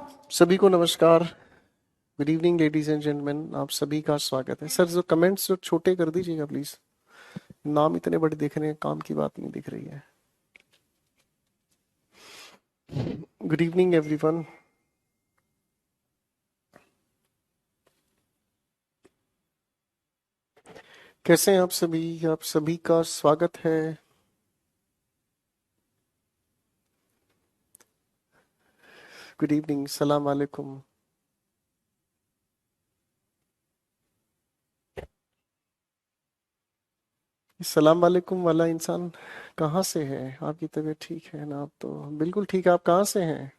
सभी को नमस्कार। Good evening ladies and gentleman, आप सभी का स्वागत है। सर जो कमेंट्स जो छोटे कर दीजिएगा प्लीज। नाम इतने बड़े दिख रहे हैं, काम की बात नहीं दिख रही है। Good evening everyone. कैसे हैं आप सभी? आप सभी का स्वागत है। गुड इवनिंग, सलाम वालेकुम। सलाम वालेकुम वाला इंसान कहाँ से है? आपकी तबीयत ठीक है ना? आप तो बिल्कुल ठीक है। आप कहाँ से हैं?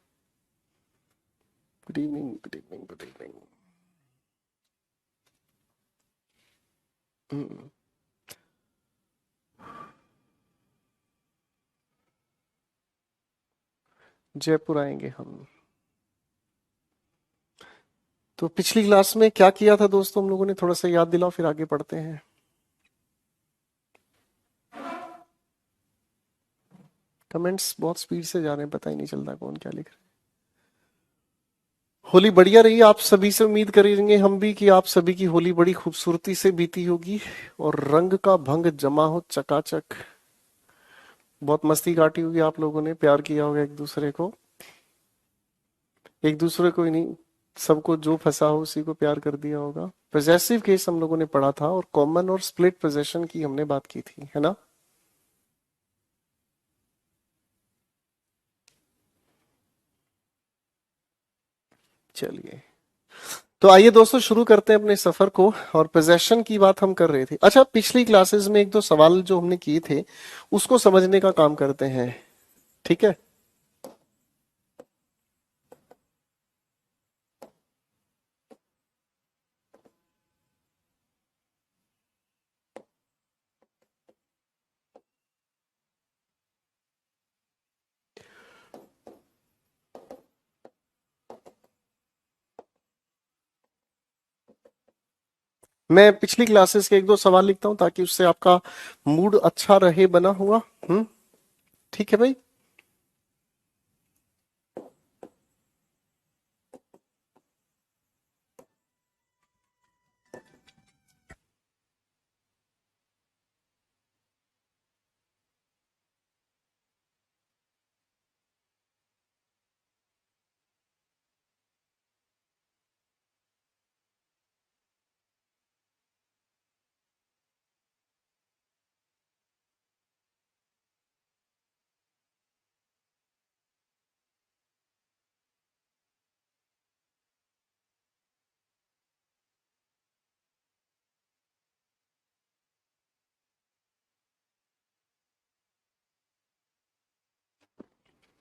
Good evening, good evening, good evening. Jaipur आएंगे हम। तो पिछली क्लास में क्या किया था दोस्तों हम लोगों ने? थोड़ा सा याद दिलाओ, फिर आगे पढ़ते हैं। कमेंट्स बहुत स्पीड से जा रहे हैं, पता ही नहीं चलता कौन क्या लिख रहा है। होली बढ़िया रही। आप सभी से उम्मीद करेंगे हम भी कि आप सभी की होली बड़ी खूबसूरती से बीती होगी और रंग का भंग जमा हो चकाचक। बहुत मस्ती काटी होगी आप लोगों ने, प्यार किया होगा एक दूसरे को। एक दूसरे को ही नहीं, सबको जो फंसा हो उसी को प्यार कर दिया होगा। पोजेसिव केस हम लोगों ने पढ़ा था और कॉमन और स्प्लिट पोजेशन की हमने बात की थी, है ना? चलिए, तो आइए दोस्तों शुरू करते हैं अपने सफर को। और पोजेशन की बात हम कर रहे थे। अच्छा, पिछली क्लासेस में एक दो सवाल जो हमने किए थे उसको समझने का काम करते हैं, ठीक है? मैं पिछली क्लासेस के एक दो सवाल लिखता हूं ताकि उससे आपका मूड अच्छा रहे बना हुआ। हम्म। ठीक है भाई।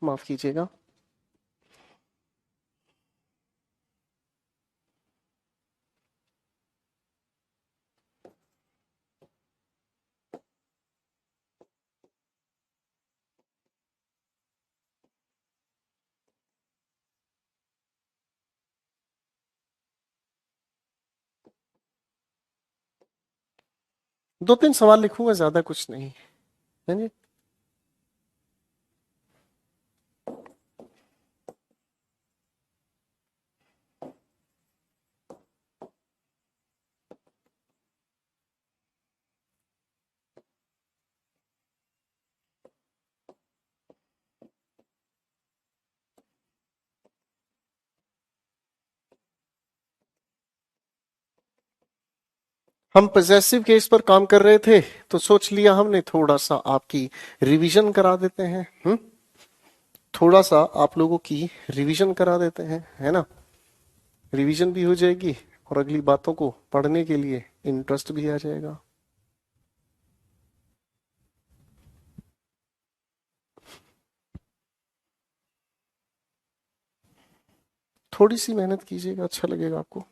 माफ कीजिएगा। दो तीन सवाल लिखूंगा, ज्यादा कुछ नहीं है जी। हम पोजेसिव केस पर काम कर रहे थे तो सोच लिया हमने थोड़ा सा आपकी रिवीजन करा देते हैं। थोड़ा सा आप लोगों की रिवीजन करा देते हैं, है ना? रिवीजन भी हो जाएगी और अगली बातों को पढ़ने के लिए इंटरेस्ट भी आ जाएगा। थोड़ी सी मेहनत कीजिएगा, अच्छा लगेगा आपको।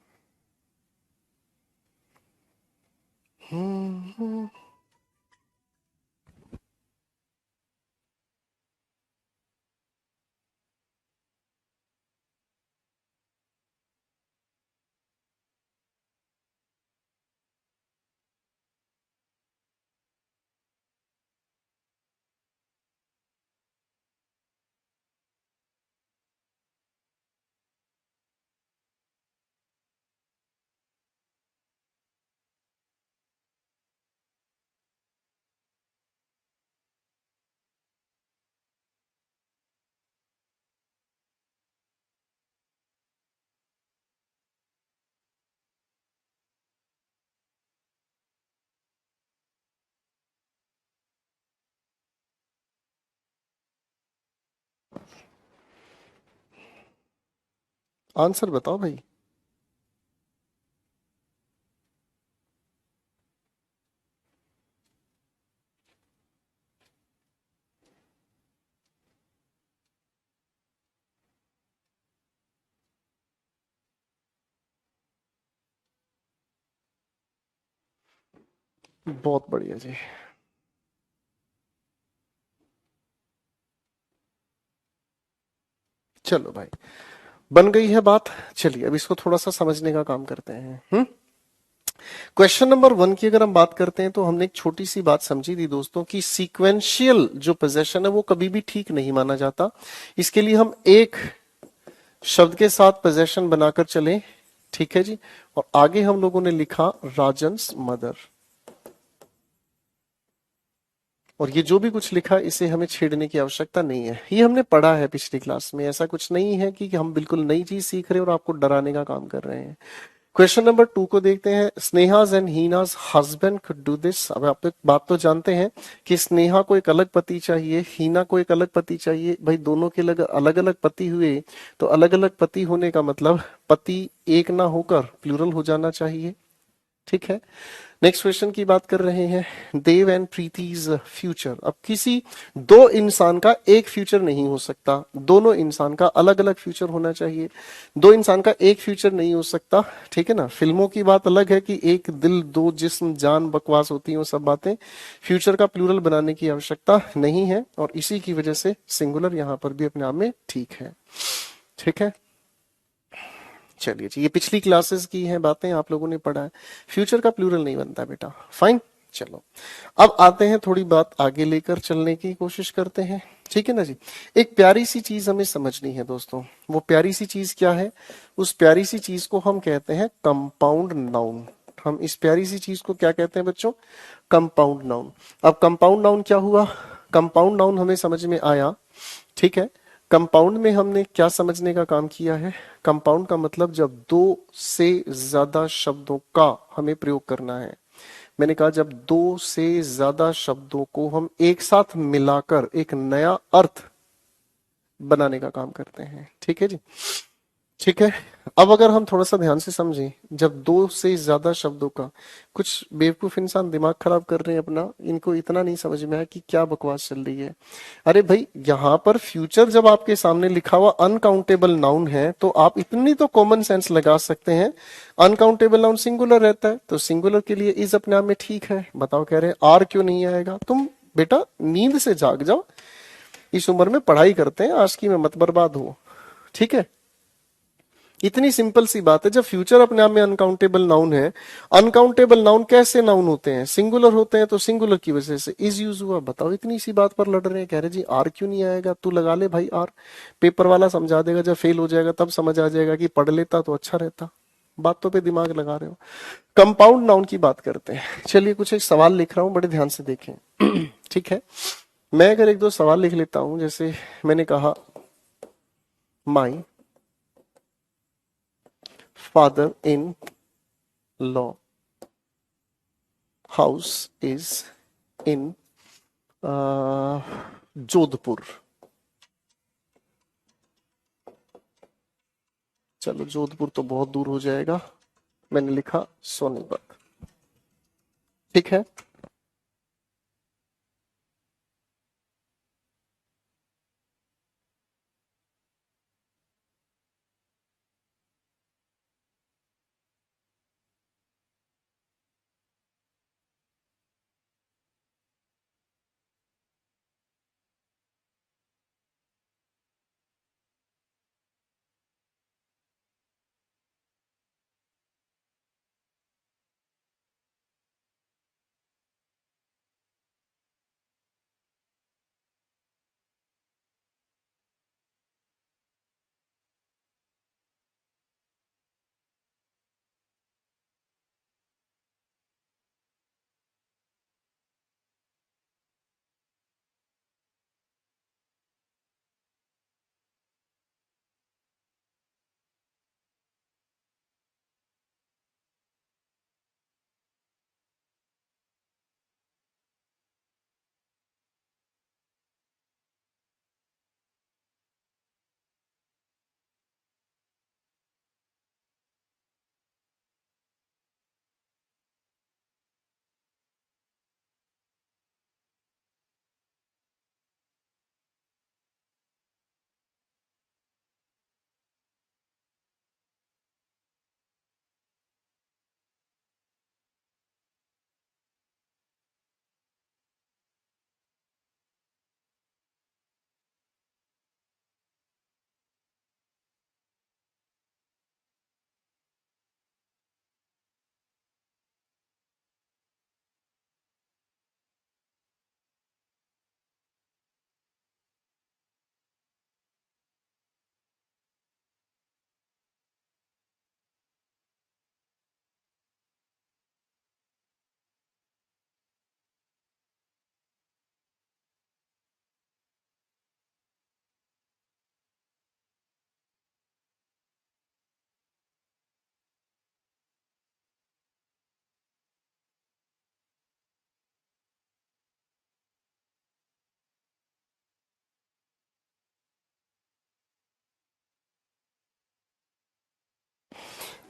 हम्म। आंसर बताओ भाई। बहुत बढ़िया जी। चलो भाई, बन गई है बात। चलिए अब इसको थोड़ा सा समझने का काम करते हैं। क्वेश्चन नंबर 1 की अगर हम बात करते हैं तो हमने एक छोटी सी बात समझी थी दोस्तों कि सीक्वेंशियल जो पोजेशन है वो कभी भी ठीक नहीं माना जाता। इसके लिए हम एक शब्द के साथ पोजेशन बनाकर चले, ठीक है जी। और आगे हम लोगों ने लिखा राजन्स मदर। और ये जो भी कुछ लिखा इसे हमें छेड़ने की आवश्यकता नहीं है, ये हमने पढ़ा है पिछली क्लास में। ऐसा कुछ नहीं है कि हम बिल्कुल नई चीज सीख रहे हैं और आपको डराने का काम कर रहे हैं। क्वेश्चन नंबर 2 को देखते हैं। Sneha's and Heena's husband could do this. अब आप एक बात तो जानते हैं कि स्नेहा को एक अलग पति चाहिए, हीना को एक अलग पति चाहिए। भाई दोनों के अलग अलग पति हुए तो अलग अलग पति होने का मतलब पति एक ना होकर प्लूरल हो जाना चाहिए, ठीक है। नेक्स्ट क्वेश्चन की बात कर रहे हैं, देव एंड प्रीतिज फ्यूचर। अब किसी दो इंसान का एक फ्यूचर नहीं हो सकता, दोनों इंसान का अलग अलग फ्यूचर होना चाहिए। दो इंसान का एक फ्यूचर नहीं हो सकता, ठीक है ना। फिल्मों की बात अलग है कि एक दिल दो जिस्म जान बकवास होती है वो सब बातें। फ्यूचर का प्लूरल बनाने की आवश्यकता नहीं है और इसी की वजह से सिंगुलर यहां पर भी अपने आप में ठीक है, ठीक है। चलिए जी, ये पिछली क्लासेस की हैं बातें, आप लोगों ने पढ़ा है। फ्यूचर का प्लूरल नहीं बनता बेटा, फाइन। चलो अब आते हैं, थोड़ी बात आगे लेकर चलने की कोशिश करते हैं, ठीक है ना जी। एक प्यारी सी चीज हमें समझनी है दोस्तों। वो प्यारी सी चीज क्या है? उस प्यारी सी चीज को हम कहते हैं कंपाउंड नाउन। हम इस प्यारी सी चीज को क्या कहते हैं बच्चों? Compound noun. अब कंपाउंड नाउन क्या हुआ? कंपाउंड नाउन हमें समझ में आया, ठीक है। कंपाउंड में हमने क्या समझने का काम किया है? कंपाउंड का मतलब जब दो से ज्यादा शब्दों का हमें प्रयोग करना है। मैंने कहा जब दो से ज्यादा शब्दों को हम एक साथ मिलाकर एक नया अर्थ बनाने का काम करते हैं, ठीक है जी। ठीक है। अब अगर हम थोड़ा सा ध्यान से समझें, जब दो से ज्यादा शब्दों का, कुछ बेवकूफ इंसान दिमाग खराब कर रहे हैं अपना, इनको इतना नहीं समझ में आया कि क्या बकवास चल रही है। अरे भाई यहां पर फ्यूचर जब आपके सामने लिखा हुआ अनकाउंटेबल नाउन है तो आप इतनी तो कॉमन सेंस लगा सकते हैं। अनकाउंटेबल नाउन सिंगुलर रहता है तो सिंगुलर के लिए इज अपने आप में ठीक है। बताओ कह रहे हैं आर क्यों नहीं आएगा? तुम बेटा नींद से जाग जाओ, इस उम्र में पढ़ाई करते हैं, आशिकी में मत बर्बाद हो, ठीक है। इतनी सिंपल सी बात है। जब फ्यूचर अपने आप में अनकाउंटेबल नाउन है, अनकाउंटेबल नाउन कैसे नाउन होते हैं? सिंगुलर होते हैं, तो सिंगुलर की वजह से इज यूज हुआ। बताओ इतनी सी बात पर लड़ रहे हैं, कह रहे जी आर क्यों नहीं आएगा? तू लगा ले भाई आर, पेपर वाला समझा देगा, जब फेल हो जाएगा तब समझ आ जाएगा कि पढ़ लेता तो अच्छा रहता। बातों पे दिमाग लगा रहे हो। कंपाउंड नाउन की बात करते हैं। चलिए कुछ एक सवाल लिख रहा हूं, बड़े ध्यान से देखें। ठीक है, मैं अगर एक दो सवाल लिख लेता हूं, जैसे मैंने कहा my father in law house is in Jodhpur. चलो जोधपुर तो बहुत दूर हो जाएगा, मैंने लिखा सोनीपत, ठीक है।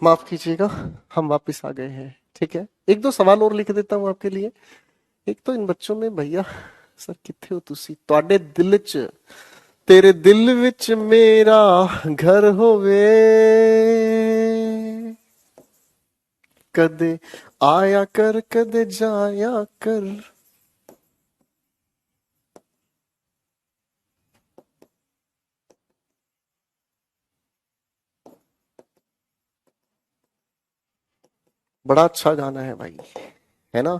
माफ कीजिएगा, हम वापस आ गए हैं। ठीक है, एक दो सवाल और लिख देता हूं आपके लिए। एक तो इन बच्चों में भैया, सर किथे हो तुसी, ਤੁਹਾਡੇ ਦਿਲ ਚ, तेरे दिल विच मेरा घर होवे, कदे आया कर कदे जाया कर। बड़ा अच्छा गाना है भाई, है ना?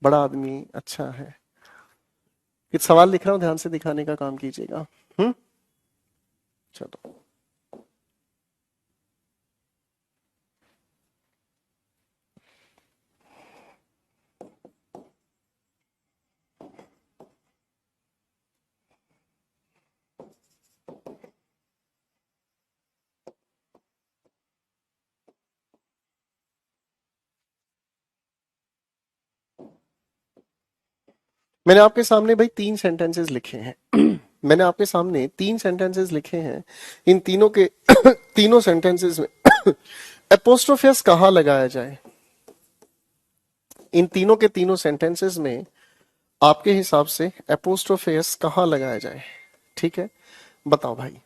बड़ा आदमी अच्छा है। कुछ सवाल लिख रहा हूं, ध्यान से दिखाने का काम कीजिएगा। हम्म, चलो। मैंने आपके सामने भाई तीन सेंटेंसेस लिखे हैं। मैंने आपके सामने तीन सेंटेंसेस लिखे हैं। इन तीनों के तीनों सेंटेंसेस में एपोस्ट्रोफियस कहाँ लगाया जाए? इन तीनों के तीनों सेंटेंसेस में आपके हिसाब से एपोस्ट्रोफियस कहाँ लगाया जाए? ठीक है, बताओ भाई।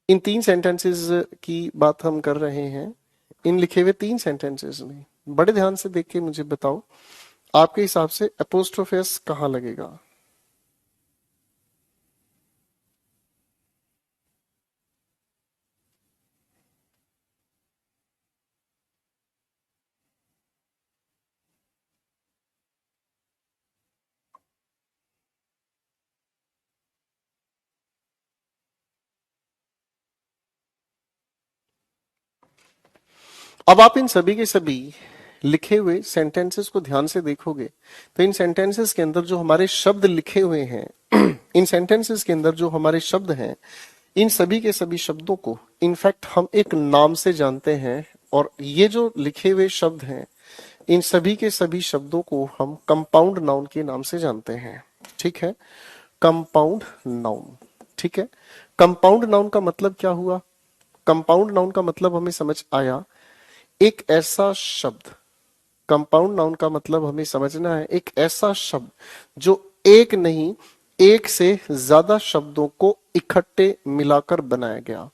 इन तीन सेंटेंसेस की बात हम कर रहे हैं। इन लिखे हुए तीन सेंटेंसेस में बड़े ध्यान से देख के मुझे बताओ, आपके हिसाब से एपोस्ट्रोफियस कहाँ लगेगा? अब आप इन सभी के सभी लिखे हुए सेंटेंसेस को ध्यान से देखोगे तो इन सेंटेंसेस के अंदर जो हमारे शब्द लिखे हुए हैं, इन सेंटेंसेस के अंदर जो हमारे शब्द हैं, इन सभी के सभी शब्दों को इनफैक्ट हम एक नाम से जानते हैं। और ये जो लिखे हुए शब्द हैं, इन सभी के सभी शब्दों को हम कंपाउंड नाउन के नाम से जानते हैं। ठीक है, कंपाउंड नाउन। ठीक है, कंपाउंड नाउन का मतलब क्या हुआ? कंपाउंड नाउन का मतलब हमें समझ आया, एक ऐसा शब्द, कंपाउंड नाउन का मतलब हमें समझना है एक ऐसा शब्द जो एक नहीं, एक से ज्यादा शब्दों को इकट्ठे मिलाकर बनाया गया।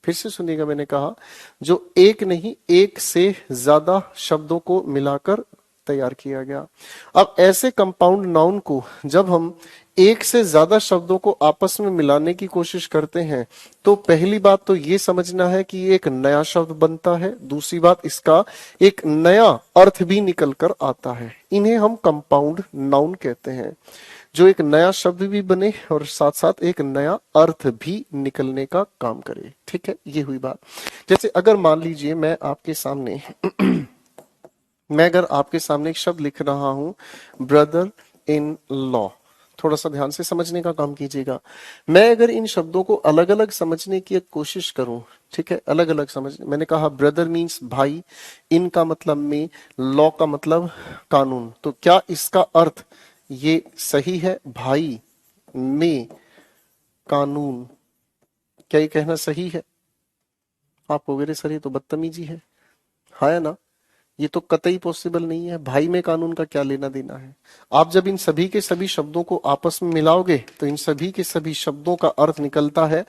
फिर से सुनिएगा, मैंने कहा जो एक नहीं, एक से ज्यादा शब्दों को मिलाकर तैयार किया गया। अब ऐसे कंपाउंड नाउन को जब हम एक से ज्यादा शब्दों को आपस में मिलाने की कोशिश करते हैं तो पहली बात तो ये समझना है कि एक नया शब्द बनता है। दूसरी बात, इसका एक नया अर्थ भी निकल कर आता है। इन्हें हम कंपाउंड नाउन कहते हैं, जो एक नया शब्द भी बने और साथ साथ एक नया अर्थ भी निकलने का काम करे। ठीक है, ये हुई बात। जैसे अगर मान लीजिए मैं अगर आपके सामने एक शब्द लिख रहा हूं, ब्रदर इन लॉ, थोड़ा सा ध्यान से समझने का काम कीजिएगा। मैं अगर इन शब्दों को अलग अलग समझने की एक कोशिश करूं, ठीक है, अलग अलग समझ, मैंने कहा ब्रदर मीन्स भाई, इन का मतलब में, लॉ का मतलब कानून, तो क्या इसका अर्थ ये सही है? भाई में कानून, क्या ये कहना सही है? आप कहोगे रे सर ये तो बदतमीजी है। हाँ या ना? ये तो कतई पॉसिबल नहीं है। भाई में कानून का क्या लेना देना है? आप जब इन सभी के सभी शब्दों को आपस में मिलाओगे तो इन सभी के सभी शब्दों का अर्थ निकलता है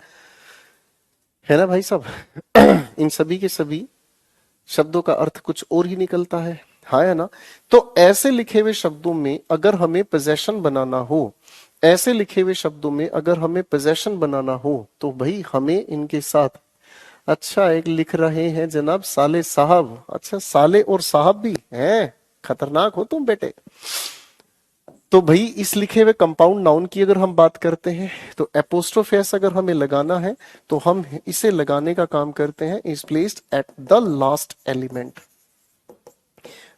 ना भाई साहब? इन सभी के सभी शब्दों का अर्थ कुछ और ही निकलता है। हाँ या ना? तो ऐसे लिखे हुए शब्दों में अगर हमें पोजेशन बनाना हो, ऐसे लिखे हुए शब्दों में अगर हमें पोजेशन बनाना हो तो भाई हमें इनके साथ, अच्छा एक लिख रहे हैं जनाब साले साहब, अच्छा साले और साहब भी हैं, खतरनाक हो तुम बेटे। तो भाई इस लिखे हुए कंपाउंड नाउन की अगर हम बात करते हैं तो एपोस्ट्रोफेस अगर हमें लगाना है तो हम इसे लगाने का काम करते हैं, is placed at the last element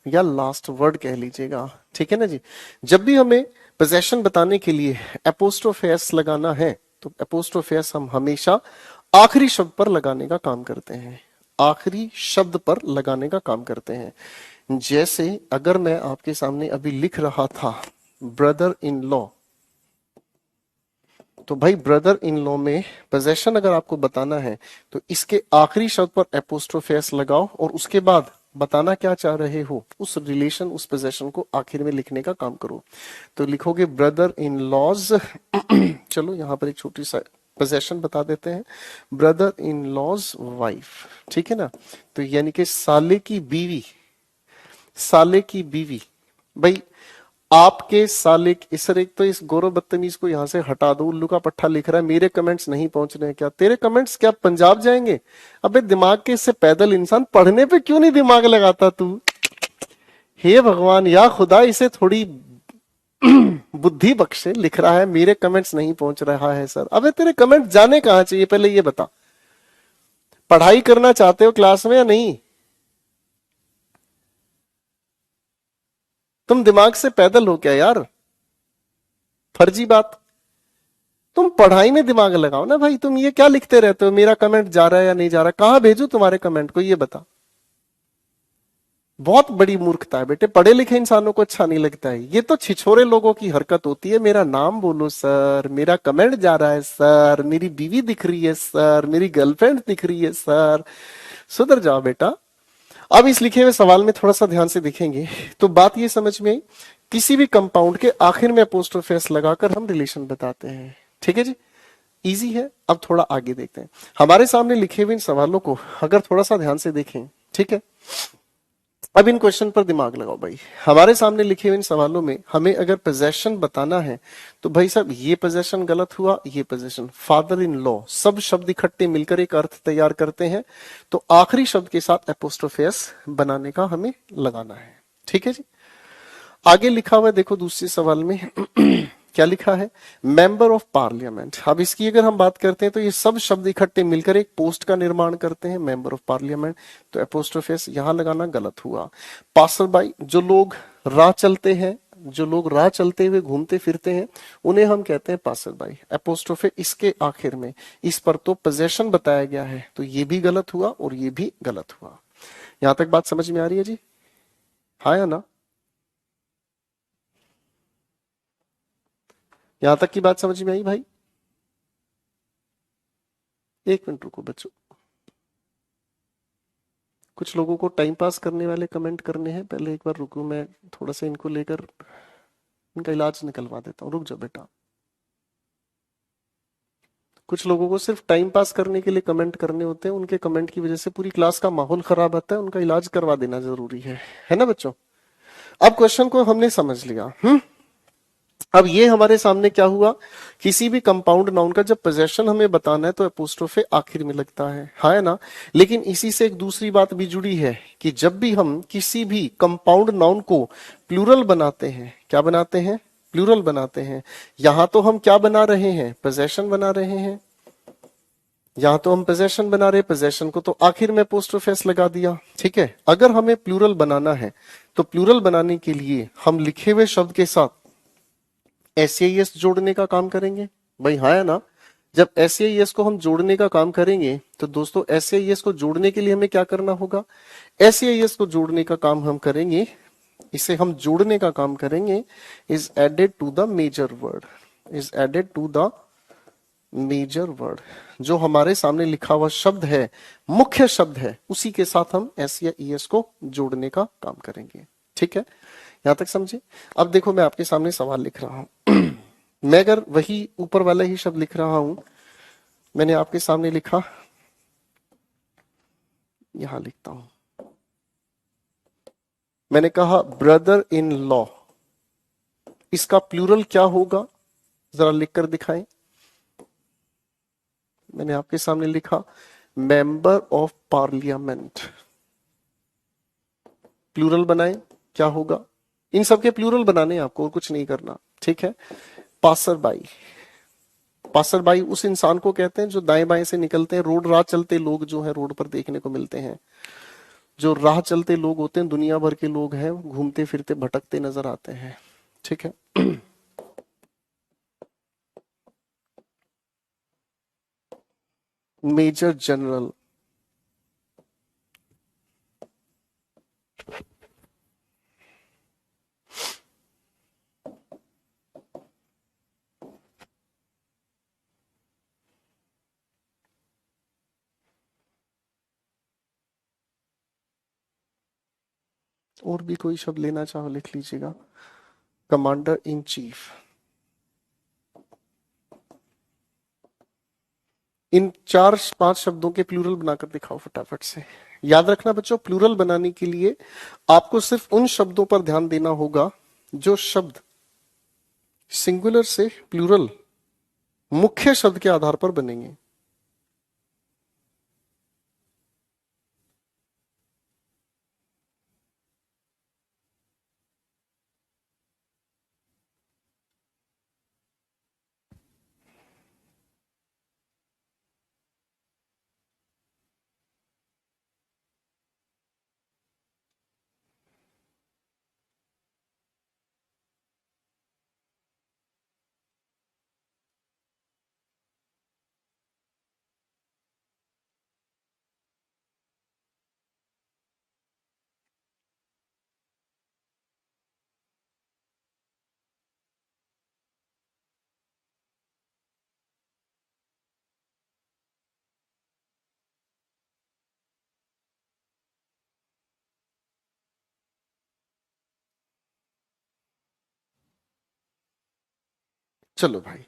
या लास्ट वर्ड कह लीजिएगा। ठीक है ना जी? जब भी हमें पोजेशन बताने के लिए एपोस्ट्रोफेस लगाना है तो एपोस्ट्रोफेस हम हमेशा आखिरी शब्द पर लगाने का काम करते हैं, आखिरी शब्द पर लगाने का काम करते हैं। जैसे अगर मैं आपके सामने अभी लिख रहा था ब्रदर इन लॉ, तो भाई ब्रदर इन लॉ में पोजेशन अगर आपको बताना है तो इसके आखिरी शब्द पर एपोस्ट्रोफी एस लगाओ और उसके बाद बताना क्या चाह रहे हो, उस रिलेशन उस पोजेशन को आखिर में लिखने का काम करो। तो लिखोगे ब्रदर इन लॉज चलो यहां पर एक छोटी सा पोजेशन बता देते हैं, ब्रदर इन लॉज वाइफ, ठीक है ना। तो यानी कि साले की बीवी, साले की बीवी, भाई आपके साले की, सर एक तो इस गौरव बदतमीज को यहां से हटा दो, उल्लू का पट्टा लिख रहा है मेरे कमेंट्स नहीं पहुंच रहे हैं, क्या तेरे कमेंट्स क्या पंजाब जाएंगे? अबे दिमाग के इससे पैदल इंसान पढ़ने पे क्यों नहीं दिमाग लगाता तू? हे भगवान या खुदा इसे थोड़ी बुद्धि बख्शे, लिख रहा है मेरे कमेंट्स नहीं पहुंच रहा है सर। अबे तेरे कमेंट जाने कहां चाहिए पहले ये बता, पढ़ाई करना चाहते हो क्लास में या नहीं? तुम दिमाग से पैदल हो क्या यार, फर्जी बात। तुम पढ़ाई में दिमाग लगाओ ना भाई, तुम ये क्या लिखते रहते हो मेरा कमेंट जा रहा है या नहीं जा रहा, कहां भेजू तुम्हारे कमेंट को ये बता। बहुत बड़ी मूर्खता है बेटे, पढ़े लिखे इंसानों को अच्छा नहीं लगता है, ये तो छिछोरे लोगों की हरकत होती है। मेरा नाम बोलो सर, मेरा कमेंट जा रहा है सर, मेरी बीवी दिख रही है सर, मेरी गर्लफ्रेंड दिख रही है सर, सुधर जाओ बेटा। अब इस लिखे हुए सवाल में थोड़ा सा ध्यान से देखेंगे तो बात ये समझ में आई, किसी भी कंपाउंड के आखिर में अपोस्ट्रोफी एस लगाकर हम रिलेशन बताते हैं, ठीक है जी, इजी है। अब थोड़ा आगे देखते हैं, हमारे सामने लिखे हुए इन सवालों को अगर थोड़ा सा ध्यान से देखें, ठीक है। अब इन क्वेश्चन पर दिमाग लगाओ भाई, हमारे सामने लिखे हुए इन सवालों में हमें अगर पोजेशन बताना है तो भाई साहब ये पोजेशन गलत हुआ, ये पोजेशन, फादर इन लॉ, सब शब्द इकट्ठे मिलकर एक अर्थ तैयार करते हैं, तो आखिरी शब्द के साथ एपोस्ट्रोफी एस बनाने का हमें लगाना है, ठीक है जी। आगे लिखा हुआ है देखो दूसरे सवाल में क्या लिखा है, मेंबर ऑफ पार्लियामेंट। अब इसकी अगर हम बात करते हैं तो ये सब शब्द इकट्ठे मिलकर एक पोस्ट का निर्माण करते हैं, मेंबर ऑफ पार्लियामेंट, तो एपोस्ट्रोफी एस यहां लगाना गलत हुआ। पासर बाई, जो लोग राह चलते हैं, जो लोग राह चलते हुए घूमते फिरते हैं उन्हें हम कहते हैं पासर बाई, एपोस्ट्रोफी इसके आखिर में, इस पर तो पोजेशन बताया गया है तो ये भी गलत हुआ और ये भी गलत हुआ। यहां तक बात समझ में आ रही है जी, हाँ या ना? यहां तक की बात समझ में आई भाई? एक मिनट रुको बच्चों, कुछ लोगों को टाइम पास करने वाले कमेंट करने हैं, पहले एक बार रुको, मैं थोड़ा सा इनको लेकर इनका इलाज निकलवा देता हूँ, रुक जाओ बेटा। कुछ लोगों को सिर्फ टाइम पास करने के लिए कमेंट करने होते हैं, उनके कमेंट की वजह से पूरी क्लास का माहौल खराब आता है, उनका इलाज करवा देना जरूरी है ना बच्चों? अब क्वेश्चन को हमने समझ लिया, अब ये हमारे सामने क्या हुआ, किसी भी कंपाउंड नाउन का जब पोजेशन हमें बताना है तो एपोस्ट्रोफे आखिर में लगता है, हाँ है ना। लेकिन इसी से एक दूसरी बात भी जुड़ी है कि जब भी हम किसी भी कंपाउंड नाउन को प्लूरल बनाते हैं, क्या बनाते हैं, प्लूरल बनाते हैं, यहां तो हम क्या बना रहे हैं, पोजेशन बना रहे हैं, यहां तो हम पोजेशन बना रहे हैं, पोजेशन को तो आखिर में अपोस्ट्रोफी एस लगा दिया, ठीक है। अगर हमें प्लूरल बनाना है तो प्लूरल बनाने के लिए हम लिखे हुए शब्द के साथ एस जोड़ने का काम करेंगे, भाई हाँ है ना। जब एस को हम जोड़ने का काम करेंगे तो दोस्तों एस को जोड़ने के लिए हमें क्या करना होगा, एस को जोड़ने का काम हम करेंगे, इसे हम जोड़ने का काम करेंगे, is added to the major word, is added to the major word, जो हमारे सामने लिखा हुआ शब्द है, मुख्य शब्द है, उसी के साथ हम एस या ईएस को जोड़ने का काम करेंगे, ठीक है। यहां तक समझे? अब देखो मैं आपके सामने सवाल लिख रहा हूं मैं अगर वही ऊपर वाला ही शब्द लिख रहा हूं, मैंने आपके सामने लिखा, यहां लिखता हूं, मैंने कहा ब्रदर इन लॉ, इसका प्लूरल क्या होगा, जरा लिखकर दिखाएं। मैंने आपके सामने लिखा मेंबर ऑफ पार्लियामेंट, प्लूरल बनाएं, क्या होगा, इन सबके प्लूरल बनाने हैं आपको और कुछ नहीं करना, ठीक है। पासर बाई, पासर बाई उस इंसान को कहते हैं जो दाएं बाएं से निकलते हैं, रोड राह चलते लोग जो है रोड पर देखने को मिलते हैं, जो राह चलते लोग होते हैं, दुनिया भर के लोग हैं, घूमते फिरते भटकते नजर आते हैं, ठीक है। मेजर जनरल, और भी कोई शब्द लेना चाहो लिख लीजिएगा। Commander in chief. इन 4-5 शब्दों के प्लूरल बनाकर दिखाओ फटाफट से। याद रखना बच्चों, प्लूरल बनाने के लिए आपको सिर्फ उन शब्दों पर ध्यान देना होगा जो शब्द सिंगुलर से प्लूरल मुख्य शब्द के आधार पर बनेंगे। चलो भाई,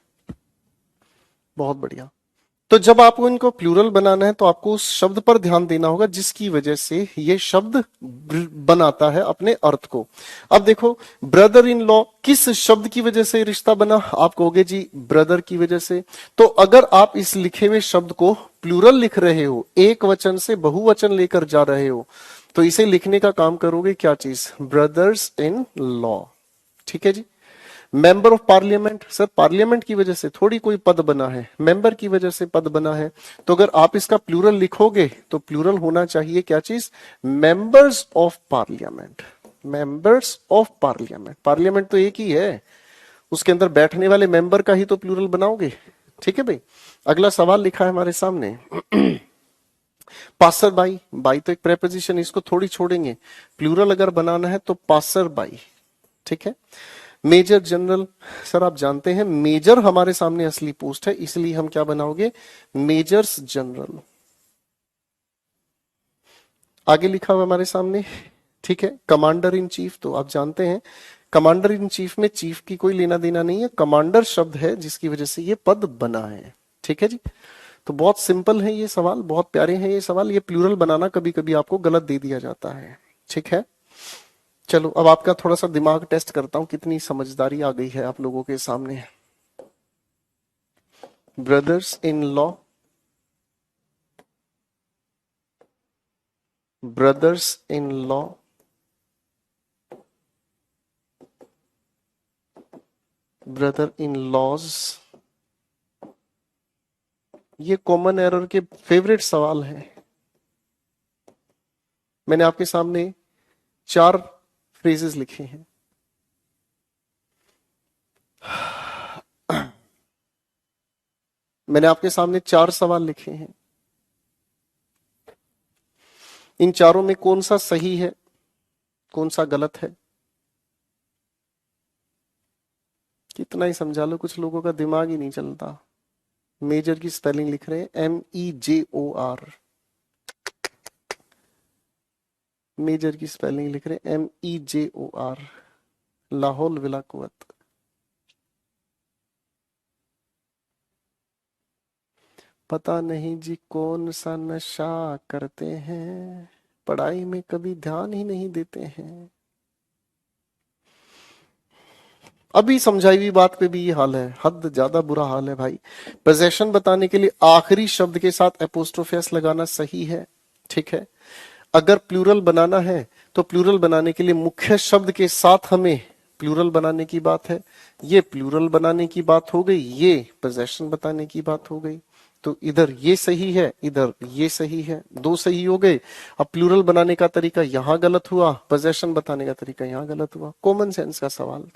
बहुत बढ़िया। तो जब आपको इनको प्लूरल बनाना है तो आपको उस शब्द पर ध्यान देना होगा जिसकी वजह से ये शब्द बनाता है अपने अर्थ को। अब देखो, ब्रदर इन लॉ किस शब्द की वजह से रिश्ता बना? आप कहोगे जी ब्रदर की वजह से। तो अगर आप इस लिखे हुए शब्द को प्लूरल लिख रहे हो, एक वचन से बहुवचन लेकर जा रहे हो, तो इसे लिखने का काम करोगे क्या चीज? Brothers in law. ठीक है जी। Member of parliament, sir parliament की वजह से थोड़ी कोई पद बना है, मेंबर की वजह से पद बना है। तो अगर आप इसका प्लूरल लिखोगे तो प्लूरल होना चाहिए क्या चीज? Members of parliament. Members of parliament, parliament तो एक ही है, उसके अंदर बैठने वाले मेंबर का ही तो प्लूरल बनाओगे। ठीक है भाई। अगला सवाल लिखा है हमारे सामने। पासर बाई, बाई तो एक प्रेपोजिशन, इसको थोड़ी छोड़ेंगे। प्लूरल अगर बनाना है तो पासर बाई। ठीक है। मेजर जनरल, सर आप जानते हैं मेजर हमारे सामने असली पोस्ट है, इसलिए हम क्या बनाओगे? Measures general. आगे लिखा हुआ हमारे सामने, ठीक है, कमांडर इन चीफ। तो आप जानते हैं कमांडर इन चीफ में चीफ की कोई लेना देना नहीं है, कमांडर शब्द है जिसकी वजह से ये पद बना है। ठीक है जी। तो बहुत सिंपल है ये सवाल, बहुत प्यारे हैं ये सवाल। ये प्लूरल बनाना कभी कभी आपको गलत दे दिया जाता है। ठीक है। चलो अब आपका थोड़ा सा दिमाग टेस्ट करता हूं, कितनी समझदारी आ गई है आप लोगों के सामने। Brothers in law, brothers in law, brother in laws. ये कॉमन एरर के फेवरेट सवाल है। मैंने आपके सामने 4 फ्रेजेस लिखे हैं। मैंने आपके सामने 4 सवाल लिखे हैं। इन चारों में कौन सा सही है, कौन सा गलत है? कितना ही समझा लो, कुछ लोगों का दिमाग ही नहीं चलता। मेजर की स्पेलिंग लिख रहे हैं MEJOR। मेजर की स्पेलिंग लिख रहे हैं MEJOR। लाहौल विला कुवत। पता नहीं जी कौन सा नशा करते हैं, पढ़ाई में कभी ध्यान ही नहीं देते हैं। अभी समझाई हुई बात पे भी ये हाल है, हद ज्यादा बुरा हाल है भाई। पोजेशन बताने के लिए आखिरी शब्द के साथ एपोस्ट्रोफी लगाना सही है। ठीक है। अगर प्लूरल बनाना है तो प्लूरल बनाने के लिए मुख्य शब्द के साथ हमें प्लूरल बनाने की बात है। ये प्लूरल बनाने की बात हो गई, ये पोजेशन बताने की बात हो गई। तो इधर ये सही है, इधर ये सही है, 2 सही हो गए। अब प्लूरल बनाने का तरीका यहां गलत हुआ, पोजेशन बताने का तरीका यहां गलत हुआ। कॉमन सेंस का सवाल,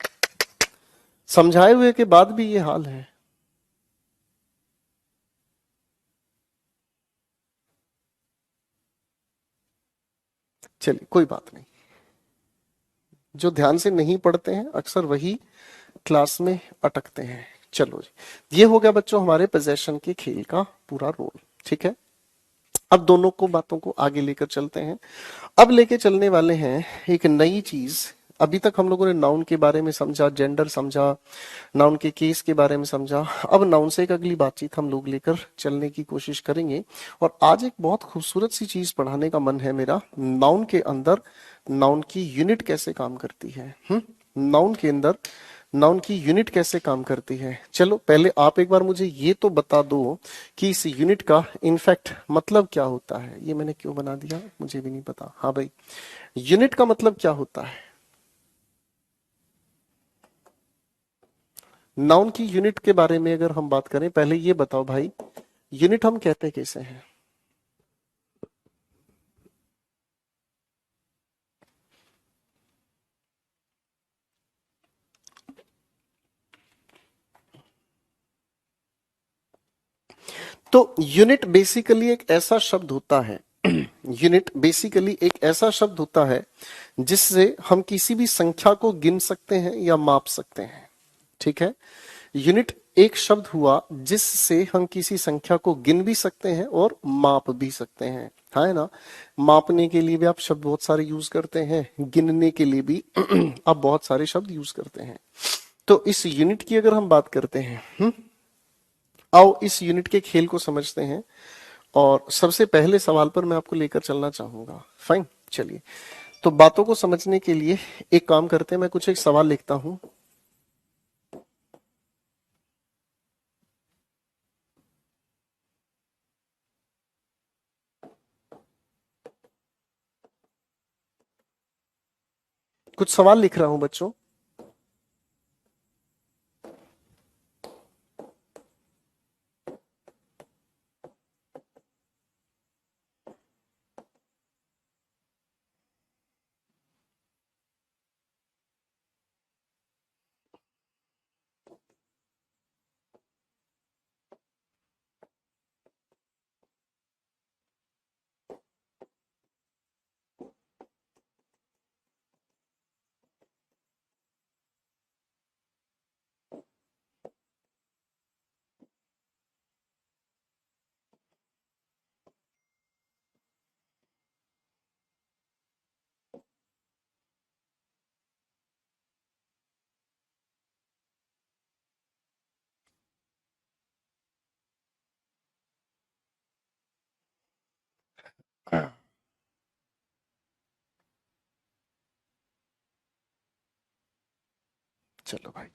समझाए हुए के बाद भी ये हाल है। चलिए कोई बात नहीं, जो ध्यान से नहीं पढ़ते हैं अक्सर वही क्लास में अटकते हैं। चलो जी, ये हो गया बच्चों हमारे पोजेशन के खेल का पूरा रोल। ठीक है। अब दोनों को बातों को आगे लेकर चलते हैं। अब लेके चलने वाले हैं एक नई चीज। अभी तक हम लोगों ने नाउन के बारे में समझा, जेंडर समझा, नाउन के केस के बारे में समझा। अब नाउन से एक अगली बातचीत हम लोग लेकर चलने की कोशिश करेंगे। और आज एक बहुत खूबसूरत सी चीज पढ़ाने का मन है मेरा। नाउन के अंदर नाउन की यूनिट कैसे काम करती है। नाउन के अंदर नाउन की यूनिट कैसे काम करती है। चलो पहले आप एक बार मुझे ये तो बता दो कि इस यूनिट का इनफैक्ट मतलब क्या होता है। ये मैंने क्यों बना दिया मुझे भी नहीं पता। हाँ भाई, यूनिट का मतलब क्या होता है। नाउन की यूनिट के बारे में अगर हम बात करें, पहले ये बताओ भाई, यूनिट हम कहते कैसे हैं। तो यूनिट बेसिकली एक ऐसा शब्द होता है यूनिट बेसिकली एक ऐसा शब्द होता है जिससे हम किसी भी संख्या को गिन सकते हैं या माप सकते हैं। ठीक है, यूनिट एक शब्द हुआ जिससे हम किसी संख्या को गिन भी सकते हैं और माप भी सकते हैं। हाँ है ना, मापने के लिए भी आप शब्द बहुत सारे यूज करते हैं, गिनने के लिए भी आप बहुत सारे शब्द यूज करते हैं। तो इस यूनिट की अगर हम बात करते हैं, आओ इस यूनिट के खेल को समझते हैं। और सबसे पहले सवाल पर मैं आपको लेकर चलना चाहूंगा। फाइन, चलिए। तो बातों को समझने के लिए एक काम करते हैं, मैं कुछ एक सवाल लिखता हूं। कुछ सवाल लिख रहा हूं बच्चों। चलो भाई,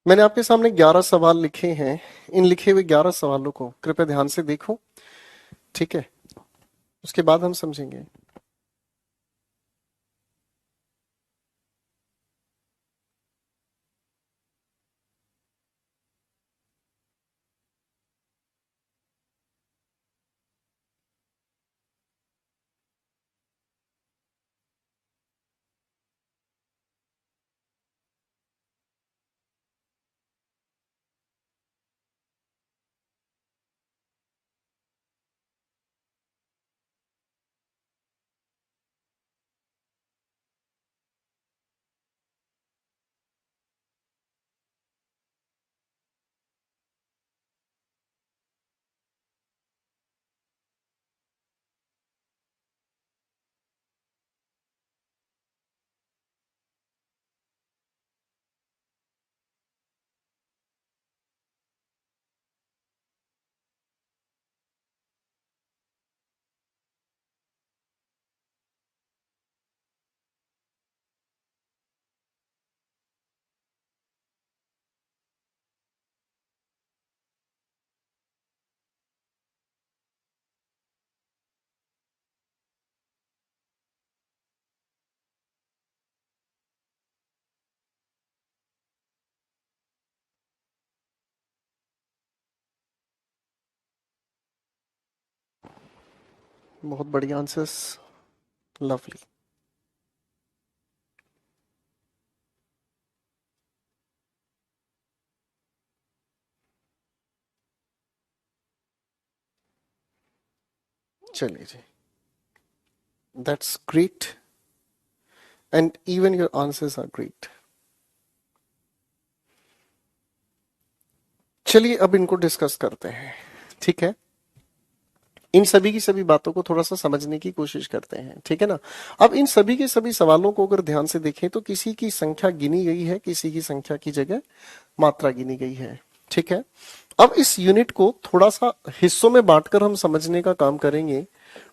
मैंने आपके सामने 11 सवाल लिखे हैं। इन लिखे हुए 11 सवालों को कृपया ध्यान से देखो, ठीक है? उसके बाद हम समझेंगे। बहुत बढ़िया आंसर्स, लवली। चलिए जी, that's great and even your answers are great. चलिए अब इनको डिस्कस करते हैं, ठीक है? इन सभी की सभी बातों को थोड़ा सा समझने की कोशिश करते हैं, ठीक है ना? अब इन सभी के सभी सवालों को अगर ध्यान से देखें तो किसी की संख्या गिनी गई है, किसी की संख्या की जगह मात्रा गिनी गई है, ठीक है? अब इस यूनिट को थोड़ा सा हिस्सों में बांटकर हम समझने का काम करेंगे।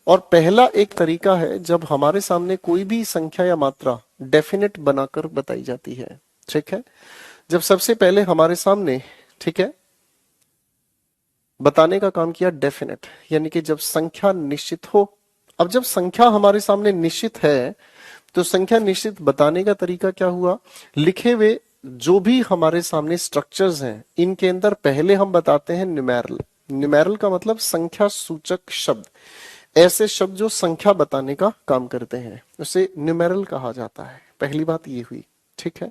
और पहला एक तरीका है जब हमारे सामने कोई भी संख्या या मात्रा डेफिनेट बनाकर बताई जाती है, ठीक है? जब सबसे पहले हमारे सामने, ठीक है, बताने का काम किया डेफिनेट, यानी कि जब संख्या निश्चित हो। अब जब संख्या हमारे सामने निश्चित है तो संख्या निश्चित बताने का तरीका क्या हुआ? लिखे हुए जो भी हमारे सामने स्ट्रक्चर्स हैं इनके अंदर पहले हम बताते हैं न्यूमेरल। न्यूमेरल का मतलब संख्या सूचक शब्द, ऐसे शब्द जो संख्या बताने का काम करते हैं उसे न्यूमेरल कहा जाता है। पहली बात ये हुई, ठीक है?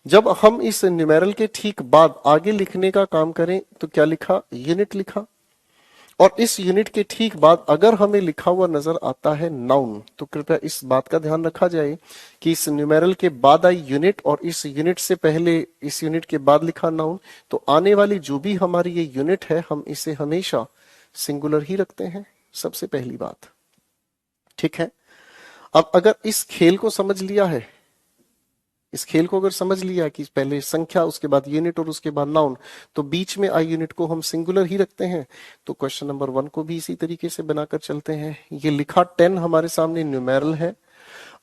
जब हम इस न्यूमेरल के ठीक बाद आगे लिखने का काम करें तो क्या लिखा? यूनिट लिखा। और इस यूनिट के ठीक बाद अगर हमें लिखा हुआ नजर आता है नाउन, तो कृपया इस बात का ध्यान रखा जाए कि इस न्यूमेरल के बाद आई यूनिट और इस यूनिट से पहले इस यूनिट के बाद लिखा नाउन, तो आने वाली जो भी हमारी ये यूनिट है हम इसे हमेशा सिंगुलर ही रखते हैं, सबसे पहली बात, ठीक है? अब अगर इस खेल को समझ लिया है, इस खेल को अगर समझ लिया कि पहले संख्या उसके बाद यूनिट और उसके बाद नाउन, तो बीच में आई यूनिट को हम सिंगुलर ही रखते हैं। तो क्वेश्चन नंबर 1 को भी इसी तरीके से बनाकर चलते हैं। ये लिखा 10 हमारे सामने न्यूमेरल है,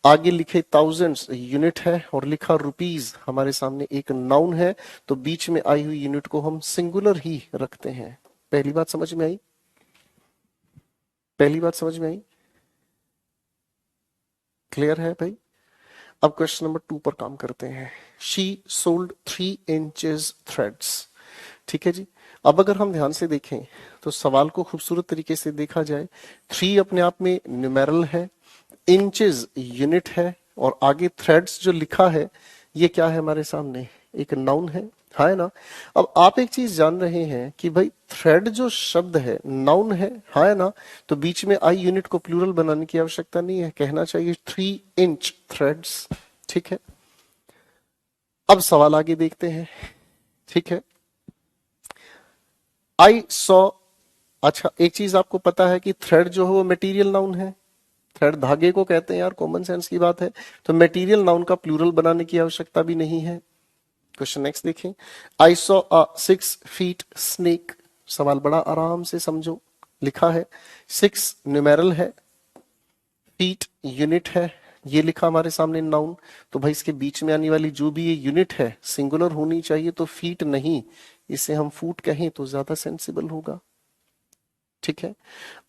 आगे लिखे थाउजेंड्स यूनिट है और लिखा रुपीज हमारे सामने एक नाउन है, तो बीच में आई हुई यूनिट को हम सिंगुलर ही रखते हैं। पहली बात समझ में आई? पहली बात समझ में आई? क्लियर है भाई? अब क्वेश्चन नंबर 2 पर काम करते हैं। शी सोल्ड 3 इंचेस थ्रेड्स, ठीक है जी। अब अगर हम ध्यान से देखें तो सवाल को खूबसूरत तरीके से देखा जाए, 3 अपने आप में न्यूमेरल है, इंचेस यूनिट है और आगे थ्रेड्स जो लिखा है ये क्या है हमारे सामने? एक नाउन है, है ना? अब आप एक चीज जान रहे हैं कि भाई थ्रेड जो शब्द है नाउन है ना? तो बीच में आई यूनिट को प्लूरल बनाने की आवश्यकता नहीं है, कहना चाहिए 3 इंच थ्रेड्स, ठीक है? अब सवाल आगे देखते हैं, ठीक है? आई सॉ, अच्छा एक चीज आपको पता है कि थ्रेड जो है वो मटेरियल नाउन है। थ्रेड धागे को कहते हैं यार, कॉमन सेंस की बात है। तो मटेरियल नाउन का प्लूरल बनाने की आवश्यकता भी नहीं है। क्वेश्चन नेक्स्ट देखें। I saw a 6 feet snake. सवाल बड़ा आराम से समझो, लिखा है 6 न्यूमेरल है, फीट यूनिट है, ये लिखा हमारे सामने नाउन, तो भाई इसके बीच में आने वाली जो भी ये यूनिट है सिंगुलर होनी चाहिए, तो फीट नहीं, इसे हम फुट कहें तो ज्यादा सेंसिबल होगा। ठीक है,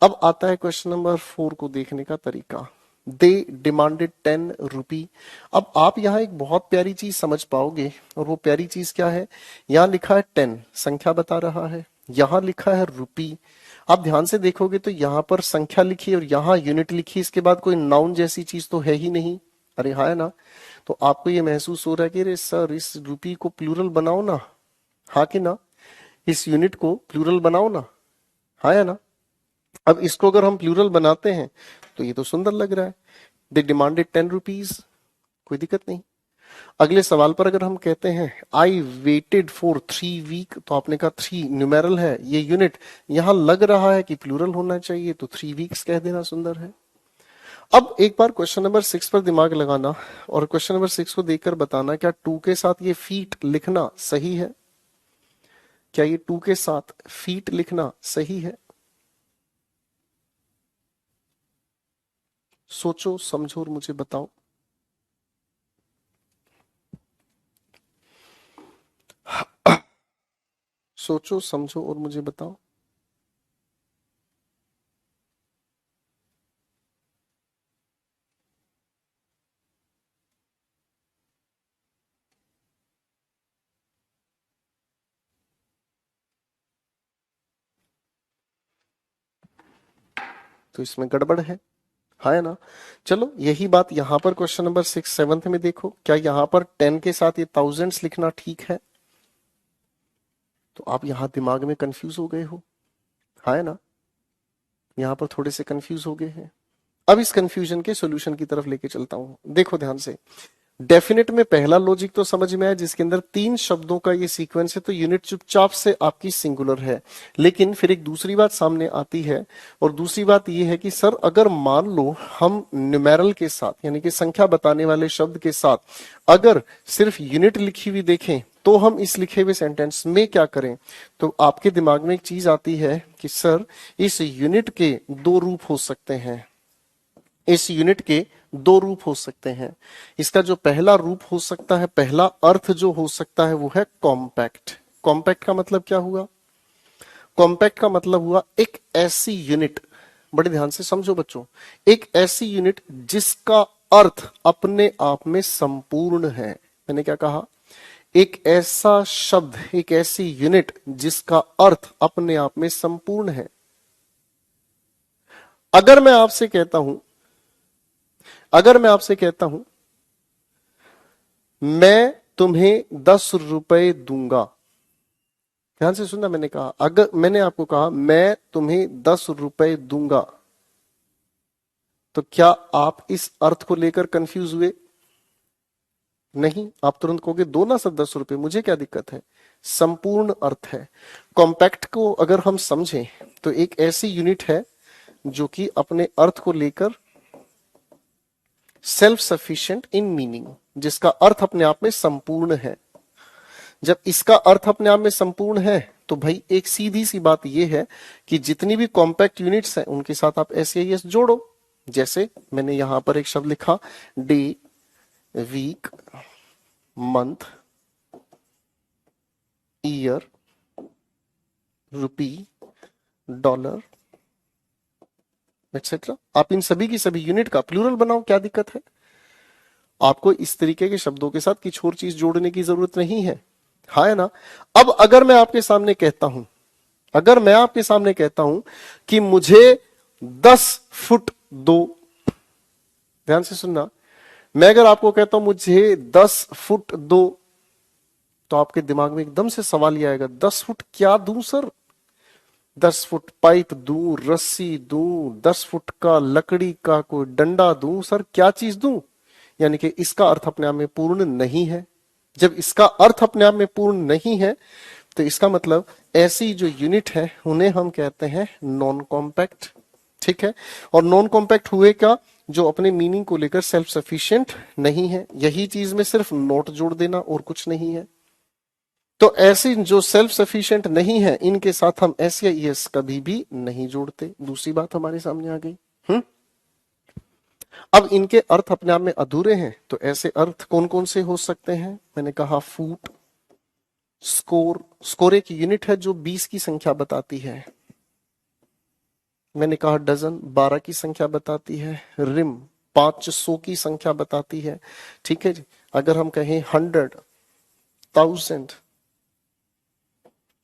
अब आता है क्वेश्चन नंबर 4 को देखने का तरीका। दे डिमांडेड 10 रुपी। अब आप यहाँ एक बहुत प्यारी चीज समझ पाओगे, और वो प्यारी चीज क्या है, यहाँ लिखा है 10, संख्या बता रहा है, यहाँ लिखा है रुपी। आप ध्यान से देखोगे तो यहाँ पर संख्या लिखी और यहाँ यूनिट लिखी, इसके बाद कोई नाउन जैसी चीज तो है ही नहीं। अरे हाँ है ना, तो आपको ये महसूस हो रहा है कि अरे सर इस रुपी को प्लूरल बनाओ ना, हाँ कि ना, इस यूनिट को प्लूरल बनाओ ना, हाँ या ना। अब इसको अगर हम प्लूरल बनाते हैं तो ये तो सुंदर लग रहा है, दे डिमांडेड 10 रुपीज, कोई दिक्कत नहीं। अगले सवाल पर अगर हम कहते हैं आई वेटेड फॉर 3 वीक, तो आपने कहा 3 न्यूमेरल है, ये यूनिट यहां लग रहा है कि प्लूरल होना चाहिए, तो 3 वीक्स कह देना सुंदर है। अब एक बार क्वेश्चन नंबर 6 पर दिमाग लगाना और क्वेश्चन नंबर 6 को देखकर बताना क्या 2 के साथ ये फीट लिखना सही है, क्या ये 2 के साथ फीट लिखना सही है। सोचो समझो और मुझे बताओ। सोचो समझो और मुझे बताओ। तो इसमें गड़बड़ है, हाँ है ना। चलो यही बात यहां पर क्वेश्चन नंबर 6 7 में देखो, क्या यहां पर 10 के साथ ये थाउजेंड्स लिखना ठीक है। तो आप यहां दिमाग में कंफ्यूज हो गए हो, हाँ है ना, यहां पर थोड़े से कंफ्यूज हो गए हैं। अब इस कंफ्यूजन के सॉल्यूशन की तरफ लेके चलता हूं, देखो ध्यान से। डेफिनेट में पहला लॉजिक तो समझ में आया, जिसके अंदर 3 शब्दों का ये सीक्वेंस है, तो यूनिट चुपचाप से आपकी सिंगुलर है। लेकिन फिर एक दूसरी बात सामने आती है, और दूसरी बात ये है कि सर अगर मान लो हम न्यूमेरल के साथ यानी कि संख्या बताने वाले शब्द के साथ अगर सिर्फ यूनिट लिखी हुई देखें, तो हम इस लिखे हुए सेंटेंस में क्या करें। तो आपके दिमाग में एक चीज आती है कि सर इस यूनिट के 2 रूप हो सकते हैं, इस यूनिट के 2 रूप हो सकते हैं। इसका जो पहला रूप हो सकता है, पहला अर्थ जो हो सकता है वो है कॉम्पैक्ट। कॉम्पैक्ट का मतलब क्या हुआ, कॉम्पैक्ट का मतलब हुआ एक ऐसी यूनिट, बड़े ध्यान से समझो बच्चों, एक ऐसी यूनिट जिसका अर्थ अपने आप में संपूर्ण है। मैंने क्या कहा, एक ऐसा शब्द, एक ऐसी यूनिट जिसका अर्थ अपने आप में संपूर्ण है। अगर मैं आपसे कहता हूं, अगर मैं आपसे कहता हूं मैं तुम्हें 10 रुपए दूंगा, ध्यान से सुनना, मैंने कहा अगर मैंने आपको कहा मैं तुम्हें 10 रुपए दूंगा, तो क्या आप इस अर्थ को लेकर कंफ्यूज हुए। नहीं, आप तुरंत कहोगे दो ना सर 10 रुपए, मुझे क्या दिक्कत है, संपूर्ण अर्थ है। कॉम्पैक्ट को अगर हम समझें तो एक ऐसी यूनिट है जो कि अपने अर्थ को लेकर सेल्फ सफिशिएंट इन मीनिंग, जिसका अर्थ अपने आप में संपूर्ण है। जब इसका अर्थ अपने आप में संपूर्ण है, तो भाई एक सीधी सी बात यह है कि जितनी भी कॉम्पैक्ट यूनिट्स हैं उनके साथ आप एस जोड़ो। जैसे मैंने यहां पर एक शब्द लिखा, डे, वीक, मंथ, ईयर, रुपी, डॉलर, एक्सेट्रा। आप इन सभी की सभी यूनिट का प्लूरल बनाओ, क्या दिक्कत है। आपको इस तरीके के शब्दों के साथ कुछ और चीज जोड़ने की जरूरत नहीं है, हाँ है ना। अब अगर मैं आपके सामने कहता हूं, अगर मैं आपके सामने कहता हूं कि मुझे 10 फुट दो, ध्यान से सुनना, मैं अगर आपको कहता हूं मुझे 10 फुट दो, तो आपके दिमाग में एकदम से सवाल ये आएगा, 10 फुट क्या दूं सर, 10 फुट पाइप दूं, रस्सी दूं, 10 फुट का लकड़ी का कोई डंडा दूं, सर क्या चीज दूं। यानी कि इसका अर्थ अपने आप में पूर्ण नहीं है। जब इसका अर्थ अपने आप में पूर्ण नहीं है, तो इसका मतलब ऐसी जो यूनिट है उन्हें हम कहते हैं नॉन कॉम्पैक्ट। ठीक है, और नॉन कॉम्पैक्ट हुए क्या, जो अपने मीनिंग को लेकर सेल्फ सफिशिएंट नहीं है। यही चीज में सिर्फ नोट जोड़ देना और कुछ नहीं है। तो ऐसी जो सेल्फ सफिशिएंट नहीं है, इनके साथ हम एस या ईएस कभी भी नहीं जोड़ते। दूसरी बात हमारे सामने आ गई। अब इनके अर्थ अपने आप में अधूरे हैं, तो ऐसे अर्थ कौन कौन से हो सकते हैं? मैंने कहा फुट, स्कोर, स्कोर एक यूनिट है जो 20 की संख्या बताती है। मैंने कहा डजन 12 की संख्या बताती है। रिम 500 की संख्या बताती है। ठीक है जी। अगर हम कहें 100, 1000,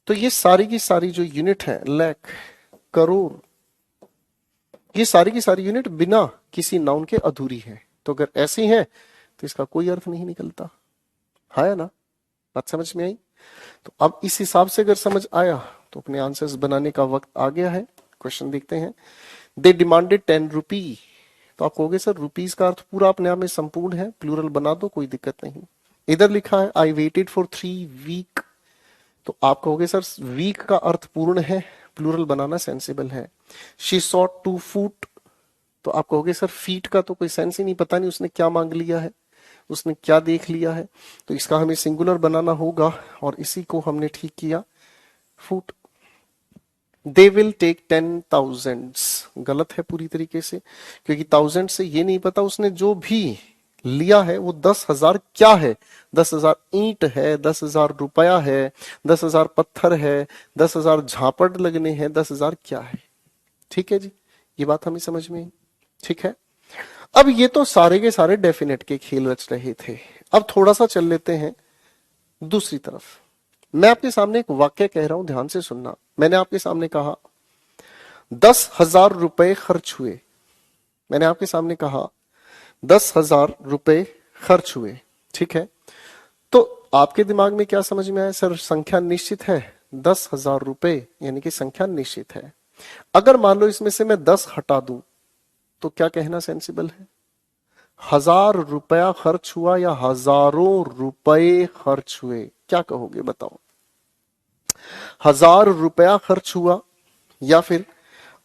तो ये सारी की सारी जो यूनिट है, लाख, करोड़, ये सारी की सारी यूनिट बिना किसी नाउन के अधूरी है। तो अगर ऐसी है तो इसका कोई अर्थ नहीं निकलता, है ना? बात समझ में आई? तो अब इस हिसाब से अगर समझ आया तो अपने आंसर्स बनाने का वक्त आ गया है। क्वेश्चन देखते हैं। दे डिमांडेड 10 रुपी। तो आप कहोगे सर रुपीज का अर्थ पूरा अपने आप में संपूर्ण है, प्लूरल बना दो, कोई दिक्कत नहीं। इधर लिखा है आई वेटेड फॉर 3 वीक, तो आप कहोगे सर वीक का अर्थ पूर्ण है, प्लूरल बनाना सेंसिबल है। शी सॉट 2 फूट, तो आप कहोगे सर फीट का तो कोई सेंस ही नहीं, पता नहीं उसने क्या मांग लिया है, उसने क्या देख लिया है, तो इसका हमें सिंगुलर बनाना होगा और इसी को हमने ठीक किया, फुट। दे विल टेक 10,000, गलत है पूरी तरीके से, क्योंकि 1000 से ये नहीं पता उसने जो भी लिया है वो 10,000 क्या है। 10,000 ईंट है, 10,000 रुपया है, 10,000 पत्थर है, 10,000 झापड़ लगने हैं, 10,000 क्या है। ठीक है जी, ये बात हमें समझ में आई। ठीक है। अब ये तो सारे के सारे डेफिनेट के खेल रच रहे थे। अब थोड़ा सा चल लेते हैं दूसरी तरफ। मैं आपके सामने एक वाक्य कह रहा हूं, ध्यान से सुनना। मैंने आपके सामने कहा 10,000 रुपए खर्च हुए। मैंने आपके सामने कहा 10,000 रुपए खर्च हुए। ठीक है। तो आपके दिमाग में क्या समझ में आया? सर संख्या निश्चित है, 10,000 रुपए यानी कि संख्या निश्चित है। अगर मान लो इसमें से मैं 10 हटा दूं तो क्या कहना सेंसिबल है? 1,000 रुपया खर्च हुआ या हजारों रुपए खर्च हुए? क्या कहोगे बताओ? 1,000 रुपया खर्च हुआ या फिर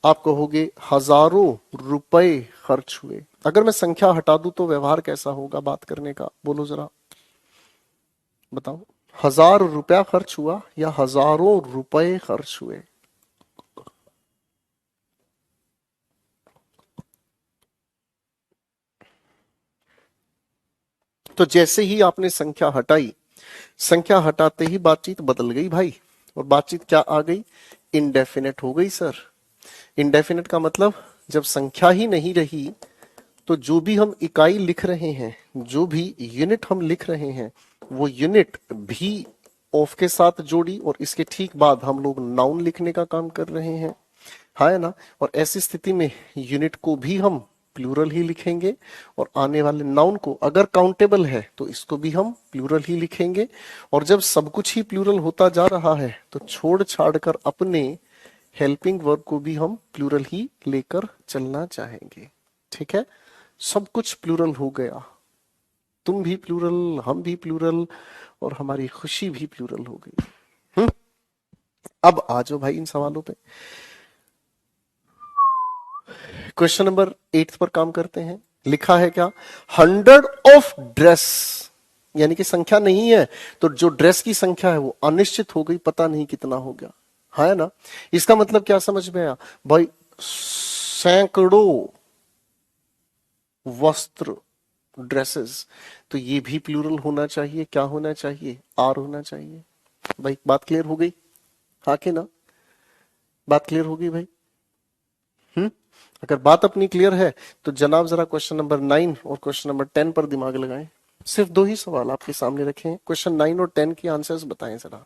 आप कहोगे हजारों रुपए खर्च हुए? अगर मैं संख्या हटा दूं तो व्यवहार कैसा होगा बात करने का? बोलो जरा, बताओ। 1,000 रुपया खर्च हुआ या हजारों रुपए खर्च हुए? तो जैसे ही आपने संख्या हटाई, संख्या हटाते ही बातचीत बदल गई भाई। और बातचीत क्या आ गई? इनडेफिनेट हो गई सर। इनडेफिनेट का मतलब जब संख्या ही नहीं रही तो जो भी हम इकाई लिख रहे हैं, जो भी यूनिट हम लिख रहे हैं, वो यूनिट भी ऑफ के साथ जोड़ी और इसके ठीक बाद हम लोग नाउन लिखने का काम कर रहे हैं, है ना? और ऐसी स्थिति में यूनिट को भी हम प्लूरल ही लिखेंगे और आने वाले नाउन को अगर काउंटेबल है तो इसको भी हम प्लूरल ही लिखेंगे। और जब सब कुछ ही प्लूरल होता जा रहा है तो छोड़ छाड़ कर अपने हेल्पिंग वर्ब को भी हम प्लूरल ही लेकर चलना चाहेंगे। ठीक है। सब कुछ प्लूरल हो गया, तुम भी प्लूरल, हम भी प्लूरल और हमारी खुशी भी प्लूरल हो गई। हम्म। अब आ जाओ भाई इन सवालों पे। क्वेश्चन नंबर 8 पर काम करते हैं। लिखा है क्या? 100 ऑफ ड्रेस, यानी कि संख्या नहीं है तो जो ड्रेस की संख्या है वो अनिश्चित हो गई, पता नहीं कितना हो गया, है ना? इसका मतलब क्या समझ में आया भाई? सैकड़ों वस्त्र, ड्रेसेस, तो ये भी प्लूरल होना चाहिए। क्या होना चाहिए? आर होना चाहिए। भाई बात क्लियर हो गई? हाँ कि ना? बात क्लियर हो गई भाई? हम्म। अगर बात अपनी क्लियर है तो जनाब जरा क्वेश्चन नंबर 9 और क्वेश्चन नंबर 10 पर दिमाग लगाएं। सिर्फ दो ही सवाल आपके सामने रखे हैं, क्वेश्चन 9 और 10 की आंसर्स बताएं जरा।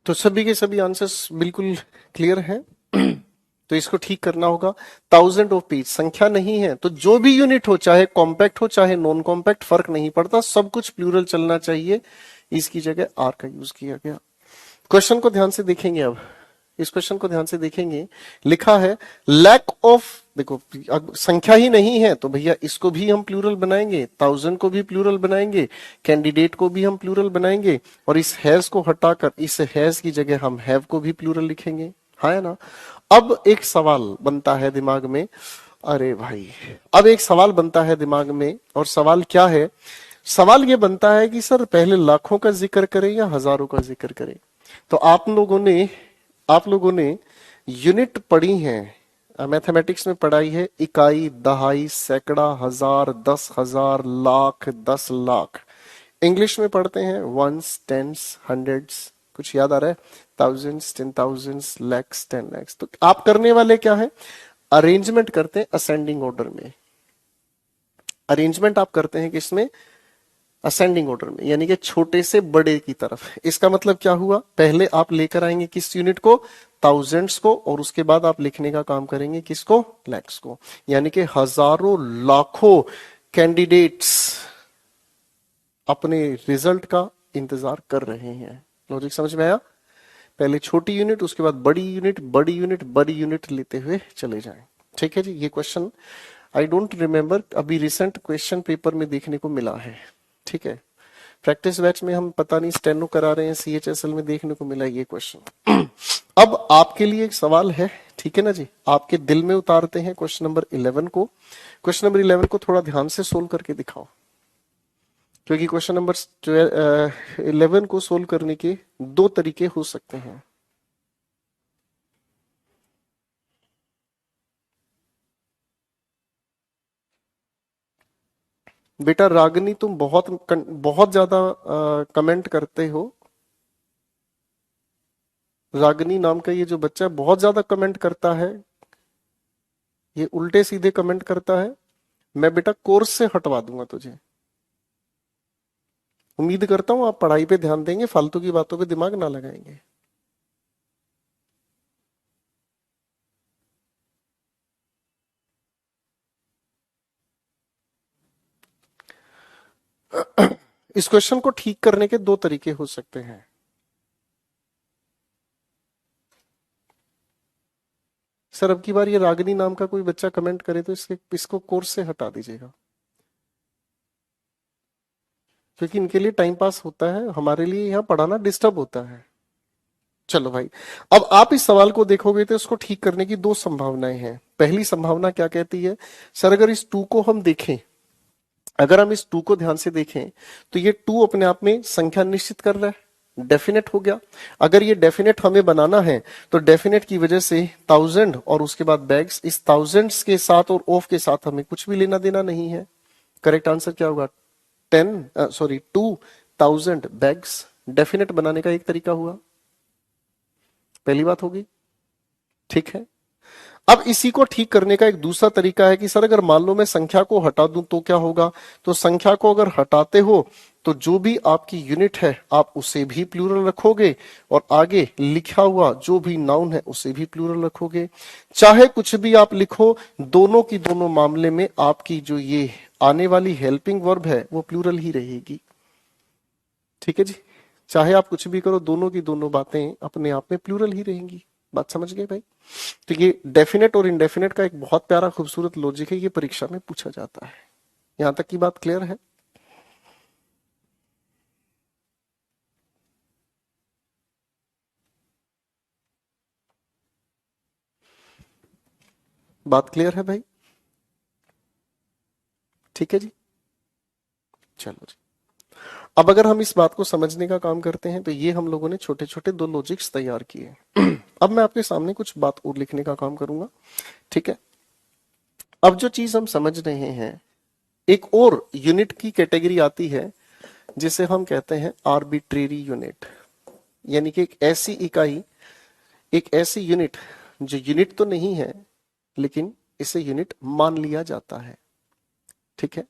तो सभी के सभी आंसर्स बिल्कुल क्लियर हैं। तो इसको ठीक करना होगा। थाउजेंड ऑफ पेज संख्या नहीं है, तो जो भी यूनिट हो, चाहे कॉम्पैक्ट हो चाहे नॉन कॉम्पैक्ट, फर्क नहीं पड़ता, सब कुछ प्लूरल चलना चाहिए। इसकी जगह आर का यूज किया गया। क्वेश्चन को ध्यान से देखेंगे। अब इस क्वेश्चन को ध्यान से देखेंगे। लिखा है लैक ऑफ, देखो संख्या ही नहीं है तो भैया इसको भी हम प्लूरल बनाएंगे, थाउजेंड को भी प्लूरल बनाएंगे, कैंडिडेट को भी हम प्लूरल बनाएंगे, और इस हैज को हटाकर इस हैज की जगह हम हैव को भी प्लूरल लिखेंगे। हाँ है ना। अब एक सवाल बनता है दिमाग में, अरे भाई, अब एक सवाल बनता है दिमाग में, और सवाल क्या है? सवाल ये बनता है कि सर पहले लाखों का जिक्र करें या हजारों का जिक्र करें? तो आप लोगों ने यूनिट पढ़ी है, मैथमेटिक्स में पढ़ाई है, इकाई, दहाई, सैकड़ा, हजार, 10,000, लाख, 10 लाख। इंग्लिश में पढ़ते हैं वंस, टेंस, हंड्रेड्स, कुछ याद आ रहा है? थाउजेंड्स, 10,000, लैक्स, 10 लैक्स। तो आप करने वाले क्या है? अरेंजमेंट करते हैं असेंडिंग ऑर्डर में। अरेंजमेंट आप करते हैं किसमें? असेंडिंग ऑर्डर में, यानी कि छोटे से बड़े की तरफ। इसका मतलब क्या हुआ? पहले आप लेकर आएंगे किस यूनिट को? थाउजेंड्स को, और उसके बाद आप लिखने का काम करेंगे किसको? लैक्स को। यानी कि हजारों लाखों कैंडिडेट्स अपने रिजल्ट का इंतजार कर रहे हैं। लॉजिक समझ में आया? पहले छोटी यूनिट, उसके बाद बड़ी यूनिट, बड़ी यूनिट, बड़ी यूनिट लेते हुए चले जाएं। ठीक है जी। ये क्वेश्चन आई डोंट रिमेम्बर, अभी रिसेंट क्वेश्चन पेपर में देखने को मिला है। ठीक है। प्रैक्टिस बैच में हम पता नहीं स्टेनो करा रहे हैं, सीएचएसएल में देखने को मिला ये क्वेश्चन। अब आपके लिए एक सवाल है, ठीक है ना जी। आपके दिल में उतारते हैं क्वेश्चन नंबर 11 को। क्वेश्चन नंबर 11 को थोड़ा ध्यान से सोल्व करके दिखाओ, क्योंकि क्वेश्चन नंबर 11 को सोल्व करने के दो तरीके हो सकते हैं। बेटा रागनी, तुम बहुत बहुत ज्यादा कमेंट करते हो। रागनी नाम का ये जो बच्चा बहुत ज्यादा कमेंट करता है, ये उल्टे सीधे कमेंट करता है। मैं बेटा कोर्स से हटवा दूंगा तुझे। उम्मीद करता हूं आप पढ़ाई पे ध्यान देंगे, फालतू की बातों पे दिमाग ना लगाएंगे। इस क्वेश्चन को ठीक करने के दो तरीके हो सकते हैं। सर अब की बार ये रागनी नाम का कोई बच्चा कमेंट करे तो इसको कोर्स से हटा दीजिएगा, क्योंकि इनके लिए टाइम पास होता है, हमारे लिए यहाँ पढ़ाना डिस्टर्ब होता है। चलो भाई, अब आप इस सवाल को देखोगे तो इसको ठीक करने की दो संभावनाएं हैं। पहली संभावना क्या कहती है? सर अगर इस टू को हम देखें, अगर हम इस टू को ध्यान से देखें, तो ये टू अपने आप में संख्या निश्चित कर रहा है, डेफिनेट हो गया। अगर ये डेफिनेट हमें बनाना है तो डेफिनेट की वजह से 1000 और उसके बाद बैग्स, इस थाउजेंड्स के साथ और ऑफ के साथ हमें कुछ भी लेना देना नहीं है। करेक्ट आंसर क्या होगा? 2000 बैग्स डेफिनेट बनाने का एक तरीका हुआ, पहली बात होगी। ठीक है। अब इसी को ठीक करने का एक दूसरा तरीका है कि सर अगर मान लो मैं संख्या को हटा दूं तो क्या होगा? तो संख्या को अगर हटाते हो तो जो भी आपकी यूनिट है आप उसे भी प्लूरल रखोगे, और आगे लिखा हुआ जो भी नाउन है उसे भी प्लूरल रखोगे। चाहे कुछ भी आप लिखो, दोनों की दोनों मामले में आपकी जो ये आने वाली हेल्पिंग वर्ब है वो प्लूरल ही रहेगी। ठीक है जी। चाहे आप कुछ भी करो, दोनों की दोनों बातें अपने आप में प्लूरल ही रहेंगी। बात समझ गए भाई? तो ये डेफिनेट और इनडेफिनेट का एक बहुत प्यारा खूबसूरत लॉजिक है, ये परीक्षा में पूछा जाता है। यहां तक की बात क्लियर है? बात क्लियर है भाई? ठीक है जी। चलो जी। अब अगर हम इस बात को समझने का काम करते हैं, तो ये हम लोगों ने छोटे छोटे दो लॉजिक्स तैयार किए। अब मैं आपके सामने कुछ बात और लिखने का काम करूंगा। ठीक है। अब जो चीज हम समझ रहे हैं, एक और यूनिट की कैटेगरी आती है जिसे हम कहते हैं आर्बिट्रेरी यूनिट, यानी कि एक ऐसी इकाई, एक ऐसी यूनिट जो यूनिट तो नहीं है लेकिन इसे यूनिट मान लिया जाता है। ठीक है।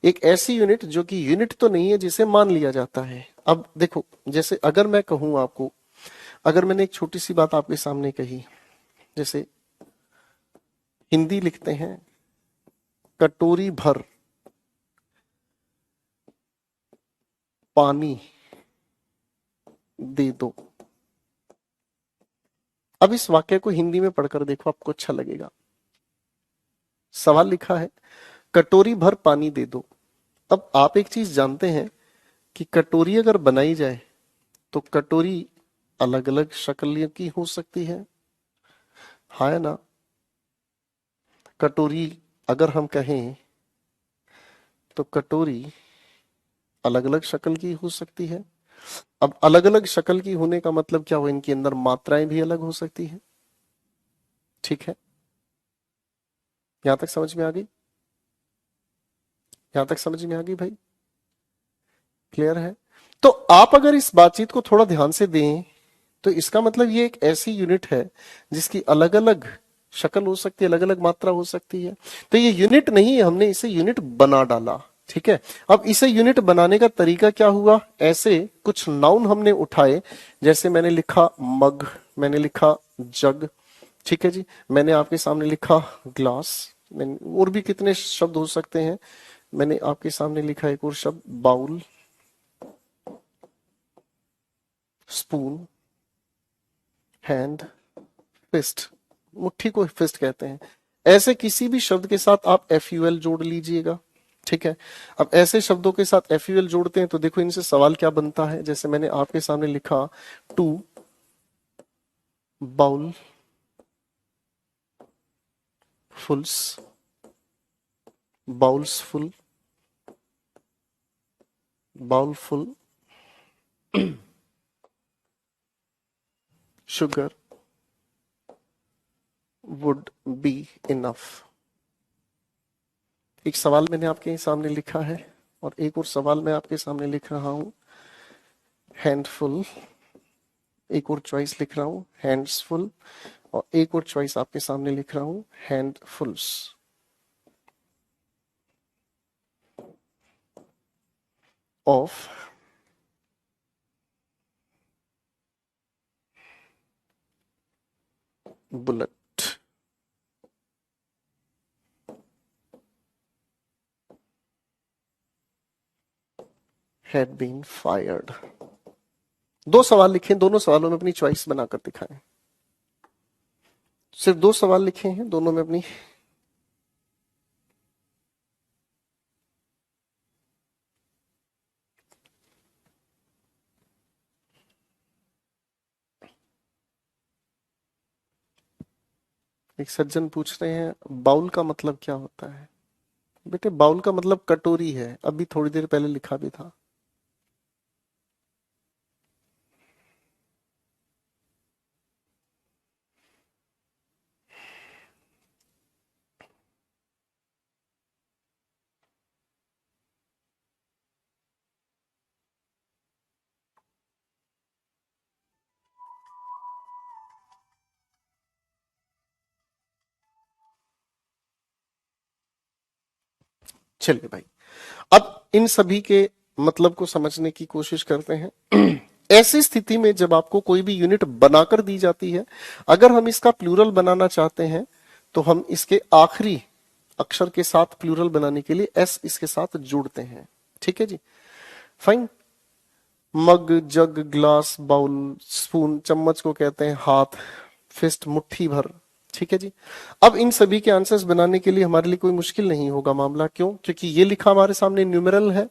एक ऐसी यूनिट जो कि यूनिट तो नहीं है जिसे मान लिया जाता है। अब देखो, जैसे अगर मैं कहूं आपको अगर मैंने एक छोटी सी बात आपके सामने कही, जैसे हिंदी लिखते हैं कटोरी भर पानी दे दो। अब इस वाक्य को हिंदी में पढ़कर देखो, आपको अच्छा लगेगा। सवाल लिखा है कटोरी भर पानी दे दो। अब आप एक चीज जानते हैं कि कटोरी अगर बनाई जाए तो कटोरी अलग अलग शक्ल की हो सकती है, हाँ या ना? कटोरी अगर हम कहें तो कटोरी अलग अलग शक्ल की हो सकती है। अब अलग अलग शक्ल की होने का मतलब क्या हुआ, इनके अंदर मात्राएं भी अलग हो सकती है। ठीक है, यहां तक समझ में आ गई? यहां तक समझ में आ गई भाई? क्लियर है? तो आप अगर इस बातचीत को थोड़ा ध्यान से दें तो इसका मतलब ये एक ऐसी यूनिट है जिसकी अलग अलग शक्ल हो सकती है, अलग अलग मात्रा हो सकती है। तो ये यूनिट नहीं है, हमने इसे यूनिट बना डाला। ठीक है, अब इसे यूनिट बनाने का तरीका क्या हुआ, ऐसे कुछ नाउन हमने उठाए, जैसे मैंने लिखा मग, मैंने लिखा जग, ठीक है जी, मैंने आपके सामने लिखा ग्लास, मैंने और भी कितने शब्द हो सकते हैं, मैंने आपके सामने लिखा एक और शब्द बाउल, स्पून, हैंड, फिस्ट, मुट्ठी को फिस्ट कहते हैं। ऐसे किसी भी शब्द के साथ आप एफ यू एल जोड़ लीजिएगा। ठीक है, अब ऐसे शब्दों के साथ एफ यू एल जोड़ते हैं तो देखो इनसे सवाल क्या बनता है, जैसे मैंने आपके सामने लिखा two bowlfuls, bowls full, bowl full sugar would be enough. एक सवाल मैंने आपके सामने लिखा है और एक और सवाल मैं आपके सामने लिख रहा हूं, हैंडफुल, एक और चॉइस लिख रहा हूं हैंड्सफुल, और एक और चॉइस आपके सामने लिख रहा हूं handfuls of bullet had been fired। दो सवाल लिखे, दोनों सवालों में अपनी चॉइस बनाकर दिखाएं। सिर्फ दो सवाल लिखे हैं, दोनों में अपनी एक सज्जन पूछ रहे हैं बाउल का मतलब क्या होता है। बेटे बाउल का मतलब कटोरी है, अभी थोड़ी देर पहले लिखा भी था। चलिए भाई, अब इन सभी के मतलब को समझने की कोशिश करते हैं। ऐसी स्थिति में जब आपको कोई भी यूनिट बनाकर दी जाती है, अगर हम इसका प्लूरल बनाना चाहते हैं तो हम इसके आखिरी अक्षर के साथ प्लूरल बनाने के लिए एस इसके साथ जोड़ते हैं। ठीक है जी, फाइन। मग, जग, ग्लास, बाउल, स्पून, चम्मच को कहते हैं हाथ, फिस्ट मुट्ठी भर। ठीक है जी, अब इन सभी के आंसर्स बनाने के लिए हमारे लिए कोई मुश्किल नहीं होगा मामला। क्यों? क्योंकि ये लिखा हमारे सामने न्यूमेरल है,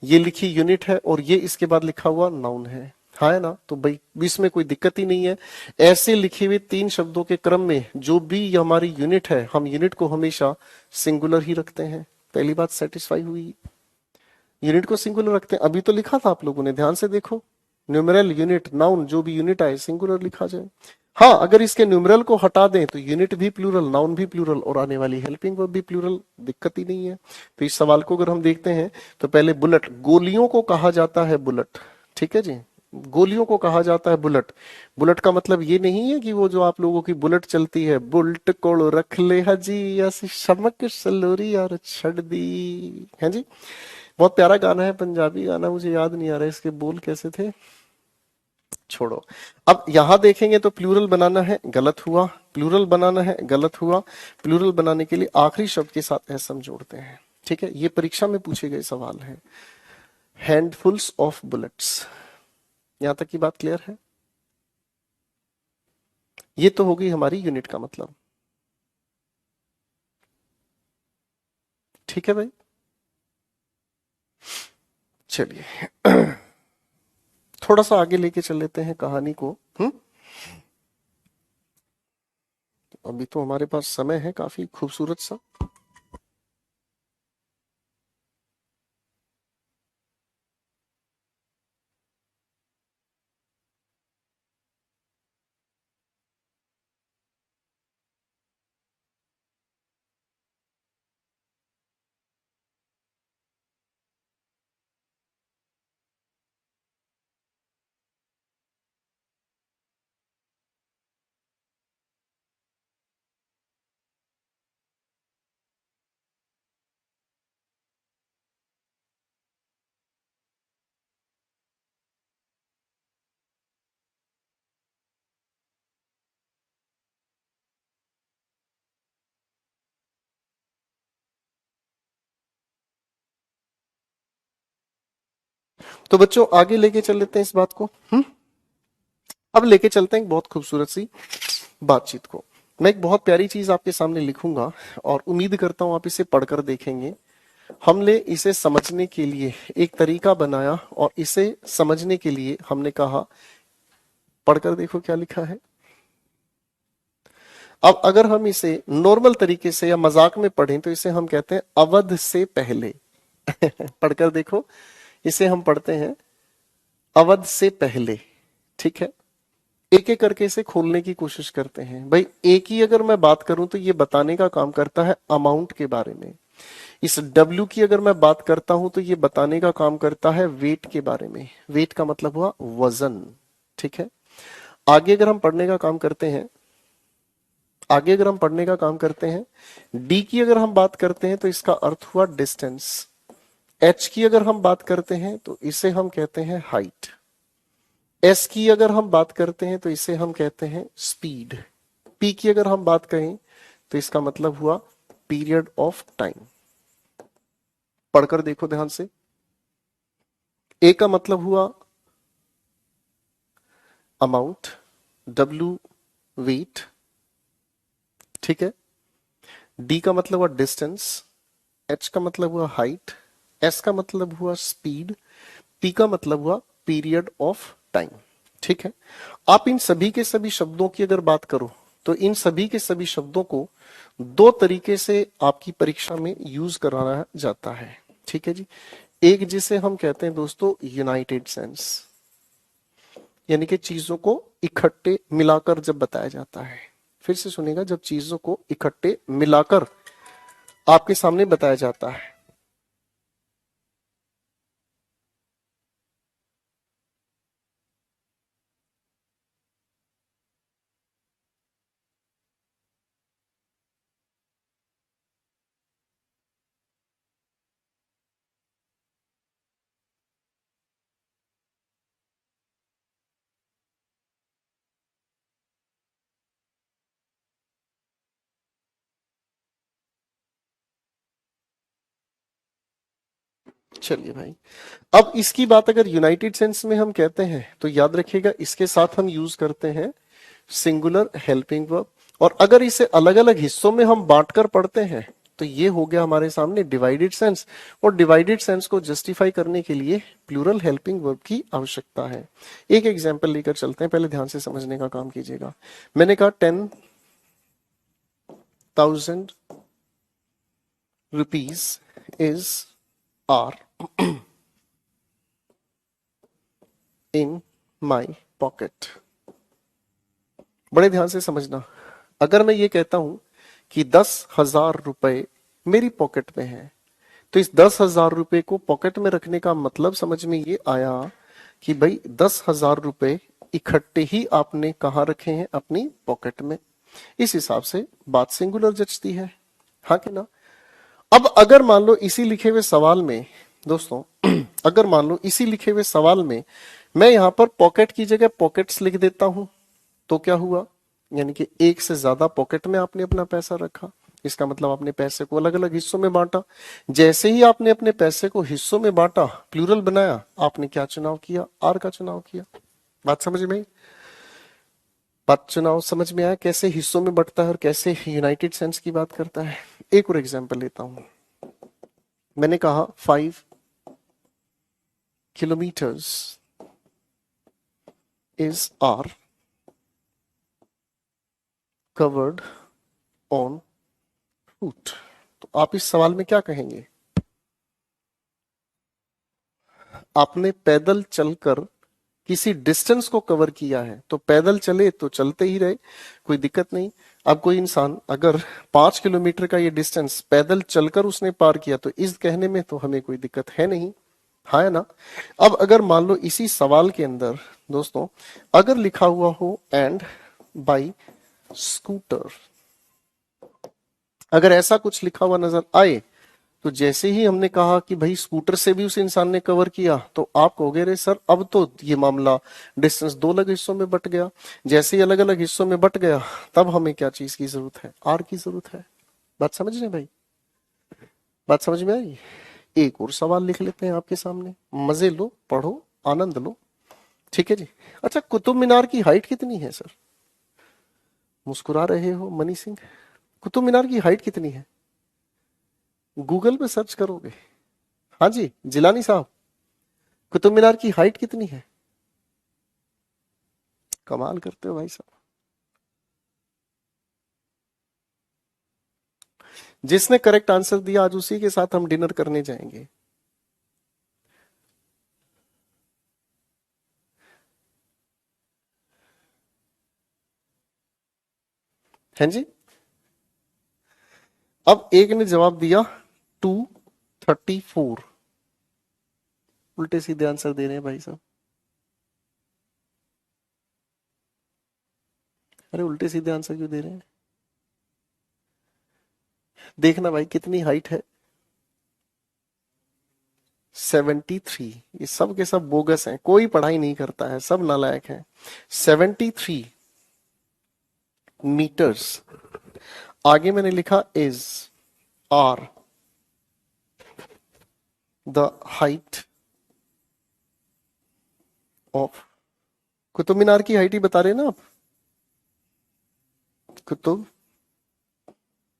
ये लिखी यूनिट है, और ये इसके बाद लिखा हुआ नाउन है, हाँ है ना? तो भाई इसमें कोई दिक्कत ही नहीं है। ऐसे लिखे हुए तीन शब्दों के क्रम में जो भी ये हमारी यूनिट है, हम यूनिट को हमेशा सिंगुलर ही रखते हैं। पहली बात सेटिस्फाई हुई, यूनिट को सिंगुलर रखते हैं। अभी तो लिखा था आप लोगों ने, ध्यान से देखो, न्यूमेरल, यूनिट, नाउन, जो भी यूनिट आए सिंगुलर लिखा जाए। हाँ, अगर इसके न्यूमेरल को हटा दें तो यूनिट भी प्लूरल, नाउन भी प्लूरल, और आने वाली हेल्पिंग वर्ब भी प्लूरल, दिक्कत ही नहीं है। तो इस सवाल को अगर हम देखते हैं तो पहले बुलेट, गोलियों को कहा जाता है बुलेट। ठीक है जी, गोलियों को कहा जाता है बुलेट। बुलेट का मतलब ये नहीं है कि वो जो आप लोगों की बुलेट चलती है, बुलेट कोड़ रख ले हजी ऐसी शमक सलोरी और छड़ दी, है जी। बहुत प्यारा गाना है, पंजाबी गाना, मुझे याद नहीं आ रहा है इसके बोल कैसे थे। छोड़ो। अब यहां देखेंगे तो प्लूरल बनाना है, गलत हुआ। प्लूरल बनाना है, गलत हुआ। प्लूरल बनाने के लिए आखिरी शब्द के साथ एस हम जोड़ते हैं। ठीक है, ये परीक्षा में पूछे गए सवाल है। हैंडफुल्स ऑफ बुलेट्स। यहां तक की बात क्लियर है? ये तो होगी हमारी यूनिट का मतलब। ठीक है भाई, चलिए थोड़ा सा आगे लेके चल लेते हैं कहानी को। अभी तो हमारे पास समय है काफी खूबसूरत सा। तो बच्चों आगे लेके चल लेते हैं इस बात को। अब लेके चलते हैं एक बहुत खूबसूरत सी बातचीत को। मैं एक बहुत प्यारी चीज आपके सामने लिखूंगा और उम्मीद करता हूं आप इसे पढ़कर देखेंगे। हमने इसे समझने के लिए एक तरीका बनाया और इसे समझने के लिए हमने कहा पढ़कर देखो क्या लिखा है। अब अगर हम इसे नॉर्मल तरीके से या मजाक में पढ़ें तो इसे हम कहते हैं अवध से पहले। पढ़कर देखो, इसे हम पढ़ते हैं अवध से पहले। ठीक है, एक एक करके इसे खोलने की कोशिश करते हैं। भाई एक ही अगर मैं बात करूं तो ये बताने का काम करता है अमाउंट के बारे में। इस W की अगर मैं बात करता हूं तो ये बताने का काम करता है वेट के बारे में। वेट का मतलब हुआ वजन। ठीक है, आगे अगर हम पढ़ने का काम करते हैं, आगे अगर हम पढ़ने का काम करते हैं, D की अगर हम बात करते हैं तो इसका अर्थ हुआ डिस्टेंस। H की अगर हम बात करते हैं तो इसे हम कहते हैं हाइट। S की अगर हम बात करते हैं तो इसे हम कहते हैं स्पीड। P की अगर हम बात करें तो इसका मतलब हुआ पीरियड ऑफ टाइम। पढ़कर देखो ध्यान से। ए का मतलब हुआ अमाउंट, W वेट। ठीक है, डी का मतलब हुआ डिस्टेंस, एच का मतलब हुआ हाइट, एस का मतलब हुआ स्पीड, पी का मतलब हुआ पीरियड ऑफ टाइम। ठीक है, आप इन सभी के सभी शब्दों की अगर बात करो तो इन सभी के सभी शब्दों को दो तरीके से आपकी परीक्षा में यूज कराया जाता है। ठीक है जी, एक जिसे हम कहते हैं दोस्तों यूनाइटेड सेंस, यानी कि चीजों को इकट्ठे मिलाकर जब बताया जाता है। फिर से सुनिएगा, जब चीजों को इकट्ठे मिलाकर आपके सामने बताया जाता है। चलिए भाई, अब इसकी बात अगर यूनाइटेड सेंस में हम कहते हैं तो याद रखिएगा इसके साथ हम यूज करते हैं सिंगुलर हेल्पिंग वर्ब। और अगर इसे अलग अलग हिस्सों में हम बांटकर पढ़ते हैं तो ये हो गया हमारे सामने डिवाइडेड सेंस। और डिवाइडेड सेंस को जस्टिफाई करने के लिए प्लूरल हेल्पिंग वर्ब की आवश्यकता है। एक एग्जांपल लेकर चलते हैं, पहले ध्यान से समझने का काम कीजिएगा। मैंने कहा 10,000 rupees is are in my pocket. बड़े ध्यान से समझना, अगर मैं ये कहता हूं कि 10,000 रुपए मेरी पॉकेट में है तो इस 10,000 रुपए को पॉकेट में रखने का मतलब समझ में ये आया कि भाई 10,000 रुपए इकट्ठे ही आपने कहां रखे हैं? अपनी पॉकेट में। इस हिसाब से बात सिंगुलर जचती है, हाँ कि ना? अब अगर मान लो इसी लिखे हुए सवाल में दोस्तों अगर मान लो इसी लिखे हुए सवाल में मैं यहां पर पॉकेट की जगह पॉकेट्स लिख देता हूं, तो क्या हुआ? यानी कि एक से ज्यादा पॉकेट में आपने अपना पैसा रखा। इसका मतलब आपने पैसे को अलग अलग हिस्सों में बांटा। जैसे ही आपने अपने पैसे को हिस्सों में बांटा, प्लूरल बनाया, आपने क्या चुनाव किया? आर का चुनाव किया। बात समझ में आई? बात चुनाव समझ में आया कैसे हिस्सों में बंटता है और कैसे यूनाइटेड सेंस की बात करता है। एक और एग्जांपल लेता हूं। मैंने कहा 5 kilometres is are covered on foot। तो आप इस सवाल में क्या कहेंगे? आपने पैदल चलकर किसी डिस्टेंस को कवर किया है, तो पैदल चले तो चलते ही रहे, कोई दिक्कत नहीं। अब कोई इंसान अगर 5 किलोमीटर का ये डिस्टेंस पैदल चलकर उसने पार किया, तो इस कहने में तो हमें कोई दिक्कत है नहीं, हाँ है ना? अब अगर मान लो इसी सवाल के अंदर दोस्तों अगर लिखा हुआ हो एंड बाई स्कूटर, अगर ऐसा कुछ लिखा हुआ नजर आए, तो जैसे ही हमने कहा कि भाई स्कूटर से भी उस इंसान ने कवर किया, तो आप कहोगे रे सर अब तो ये मामला डिस्टेंस दो अलग हिस्सों में बट गया। जैसे ही अलग अलग हिस्सों में बट गया, तब हमें क्या चीज की जरूरत है? आर की जरूरत है। बात समझ रहे भाई? बात समझ में आई? एक और सवाल लिख लेते हैं आपके सामने, मजे लो, पढ़ो, आनंद लो। ठीक है जी। अच्छा, कुतुब मीनार की हाइट कितनी है सर? मुस्कुरा रहे हो मनी सिंह। कुतुब मीनार की हाइट कितनी है? गूगल पे सर्च करोगे। हाँ जी जिलानी साहब, कुतुब मीनार की हाइट कितनी है? कमाल करते हो भाई साहब। जिसने करेक्ट आंसर दिया आज उसी के साथ हम डिनर करने जाएंगे। हैं जी? अब एक ने जवाब दिया 234। उल्टे सीधे आंसर दे रहे हैं भाई साहब। अरे उल्टे सीधे आंसर क्यों दे रहे हैं? देखना भाई कितनी हाइट है। 73। ये सब के सब बोगस हैं, कोई पढ़ाई नहीं करता है, सब नालायक हैं। 73 मीटर्स। आगे मैंने लिखा is are the height of. Qutub Minar की हाइट ही बता रहे हैं ना आप? कुतुब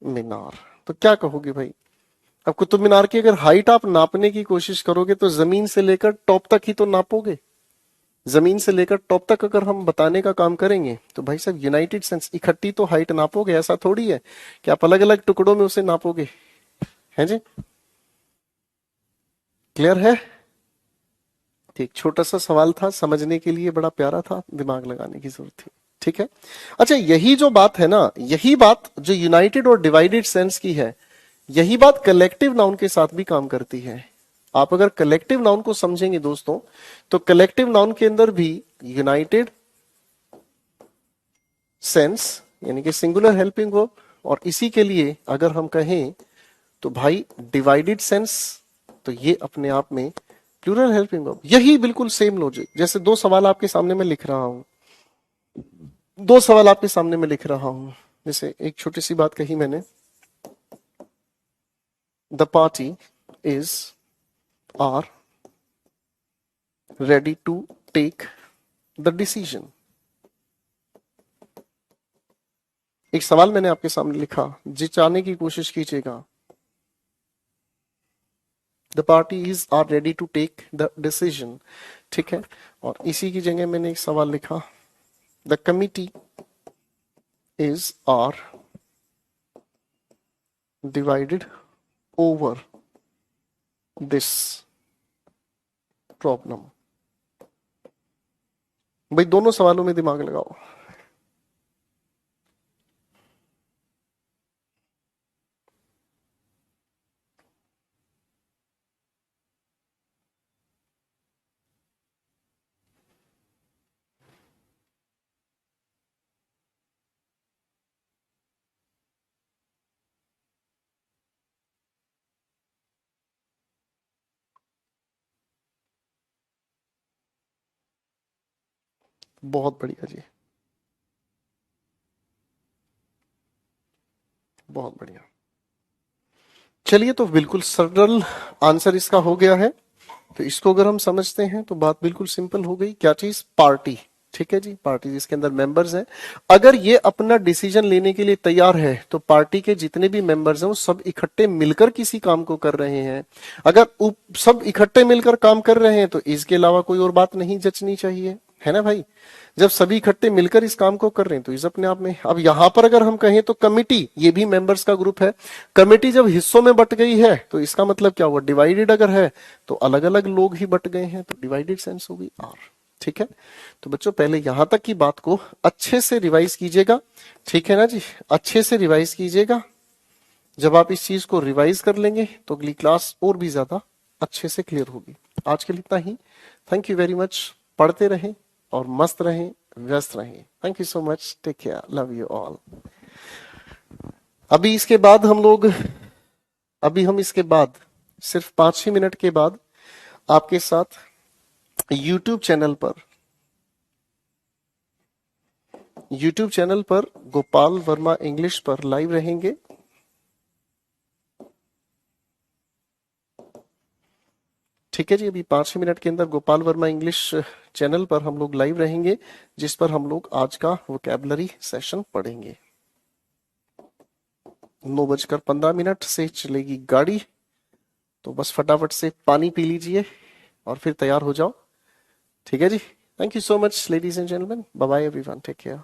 मीनार। तो क्या कहोगे भाई? अब कुतुब मीनार की अगर हाइट आप नापने की कोशिश करोगे, तो जमीन से लेकर टॉप तक ही तो नापोगे। जमीन से लेकर टॉप तक अगर हम बताने का काम करेंगे, तो भाई साहब यूनाइटेड सेंस इकट्ठी तो हाइट नापोगे। ऐसा थोड़ी है कि आप अलग अलग टुकड़ों में उसे नापोगे। है जी? क्लियर है? ठीक, छोटा सा सवाल था, समझने के लिए बड़ा प्यारा था, दिमाग लगाने की जरूरत थी। ठीक है। अच्छा, यही जो बात है ना, यही बात जो यूनाइटेड और डिवाइडेड सेंस की है, यही बात कलेक्टिव नाउन के साथ भी काम करती है। आप अगर कलेक्टिव नाउन को समझेंगे दोस्तों, तो कलेक्टिव नाउन के अंदर भी यूनाइटेड सेंस यानी कि सिंगुलर हेल्पिंग वर्ब, और इसी के लिए अगर हम कहें तो भाई डिवाइडेड सेंस, तो ये अपने आप में प्लूरल हेल्पिंग वर्ब। यही बिल्कुल सेम लॉजिक, जैसे दो सवाल आपके सामने मैं लिख रहा हूं, दो सवाल आपके सामने मैं लिख रहा हूं। जैसे एक छोटी सी बात कही मैंने, the party is are ready to take the decision. एक सवाल मैंने आपके सामने लिखा, जिचाने की कोशिश कीजिएगा। The party is are ready to take the decision. ठीक है। और इसी की जगह मैंने एक सवाल लिखा, the committee is are divided over this problem. भाई दोनों सवालों में दिमाग लगाओ। बहुत बढ़िया जी, बहुत बढ़िया। चलिए, तो बिल्कुल सरल आंसर इसका हो गया है। तो इसको अगर हम समझते हैं तो बात बिल्कुल सिंपल हो गई। क्या चीज? पार्टी। ठीक है जी, पार्टी जिसके अंदर मेंबर्स हैं। अगर ये अपना डिसीजन लेने के लिए तैयार है तो पार्टी के जितने भी मेंबर्स हैं वो सब इकट्ठे मिलकर किसी काम को कर रहे हैं। अगर सब इकट्ठे मिलकर काम कर रहे हैं तो इसके अलावा कोई और बात नहीं जचनी चाहिए, है ना भाई। जब सभी इकट्ठे मिलकर इस काम को कर रहे हैं तो इस अपने आप में, अब यहां पर अगर हम कहें तो कमिटी, ये भी मेंबर्स का ग्रुप है। कमिटी जब हिस्सों में बट गई है तो इसका मतलब क्या हुआ? डिवाइडेड अगर है तो अलग अलग लोग ही बट गए हैं, तो डिवाइडेड सेंस हो गई आर। ठीक है, तो बच्चों पहले यहां तक की बात को अच्छे से रिवाइज कीजिएगा। ठीक है ना जी, अच्छे से रिवाइज कीजिएगा। जब आप इस चीज को रिवाइज कर लेंगे तो अगली क्लास और भी ज्यादा अच्छे से क्लियर होगी। आज के लिए इतना ही। Thank you very much. पढ़ते रहें और मस्त रहें, व्यस्त रहें। Thank you so much. Take care, love you all. अभी इसके बाद हम लोग, अभी हम इसके बाद सिर्फ 5 ही मिनट के बाद आपके साथ यूट्यूब चैनल पर, यूट्यूब चैनल पर गोपाल वर्मा इंग्लिश पर लाइव रहेंगे। ठीक है जी, अभी 5 ही मिनट के अंदर गोपाल वर्मा इंग्लिश चैनल पर हम लोग लाइव रहेंगे, जिस पर हम लोग आज का वोकैबुलरी सेशन पढ़ेंगे। 9:15 से चलेगी गाड़ी, तो बस फटाफट से पानी पी लीजिए और फिर तैयार हो जाओ। ठीक है जी, thank you so much ladies and gentleman, bye bye everyone, take care.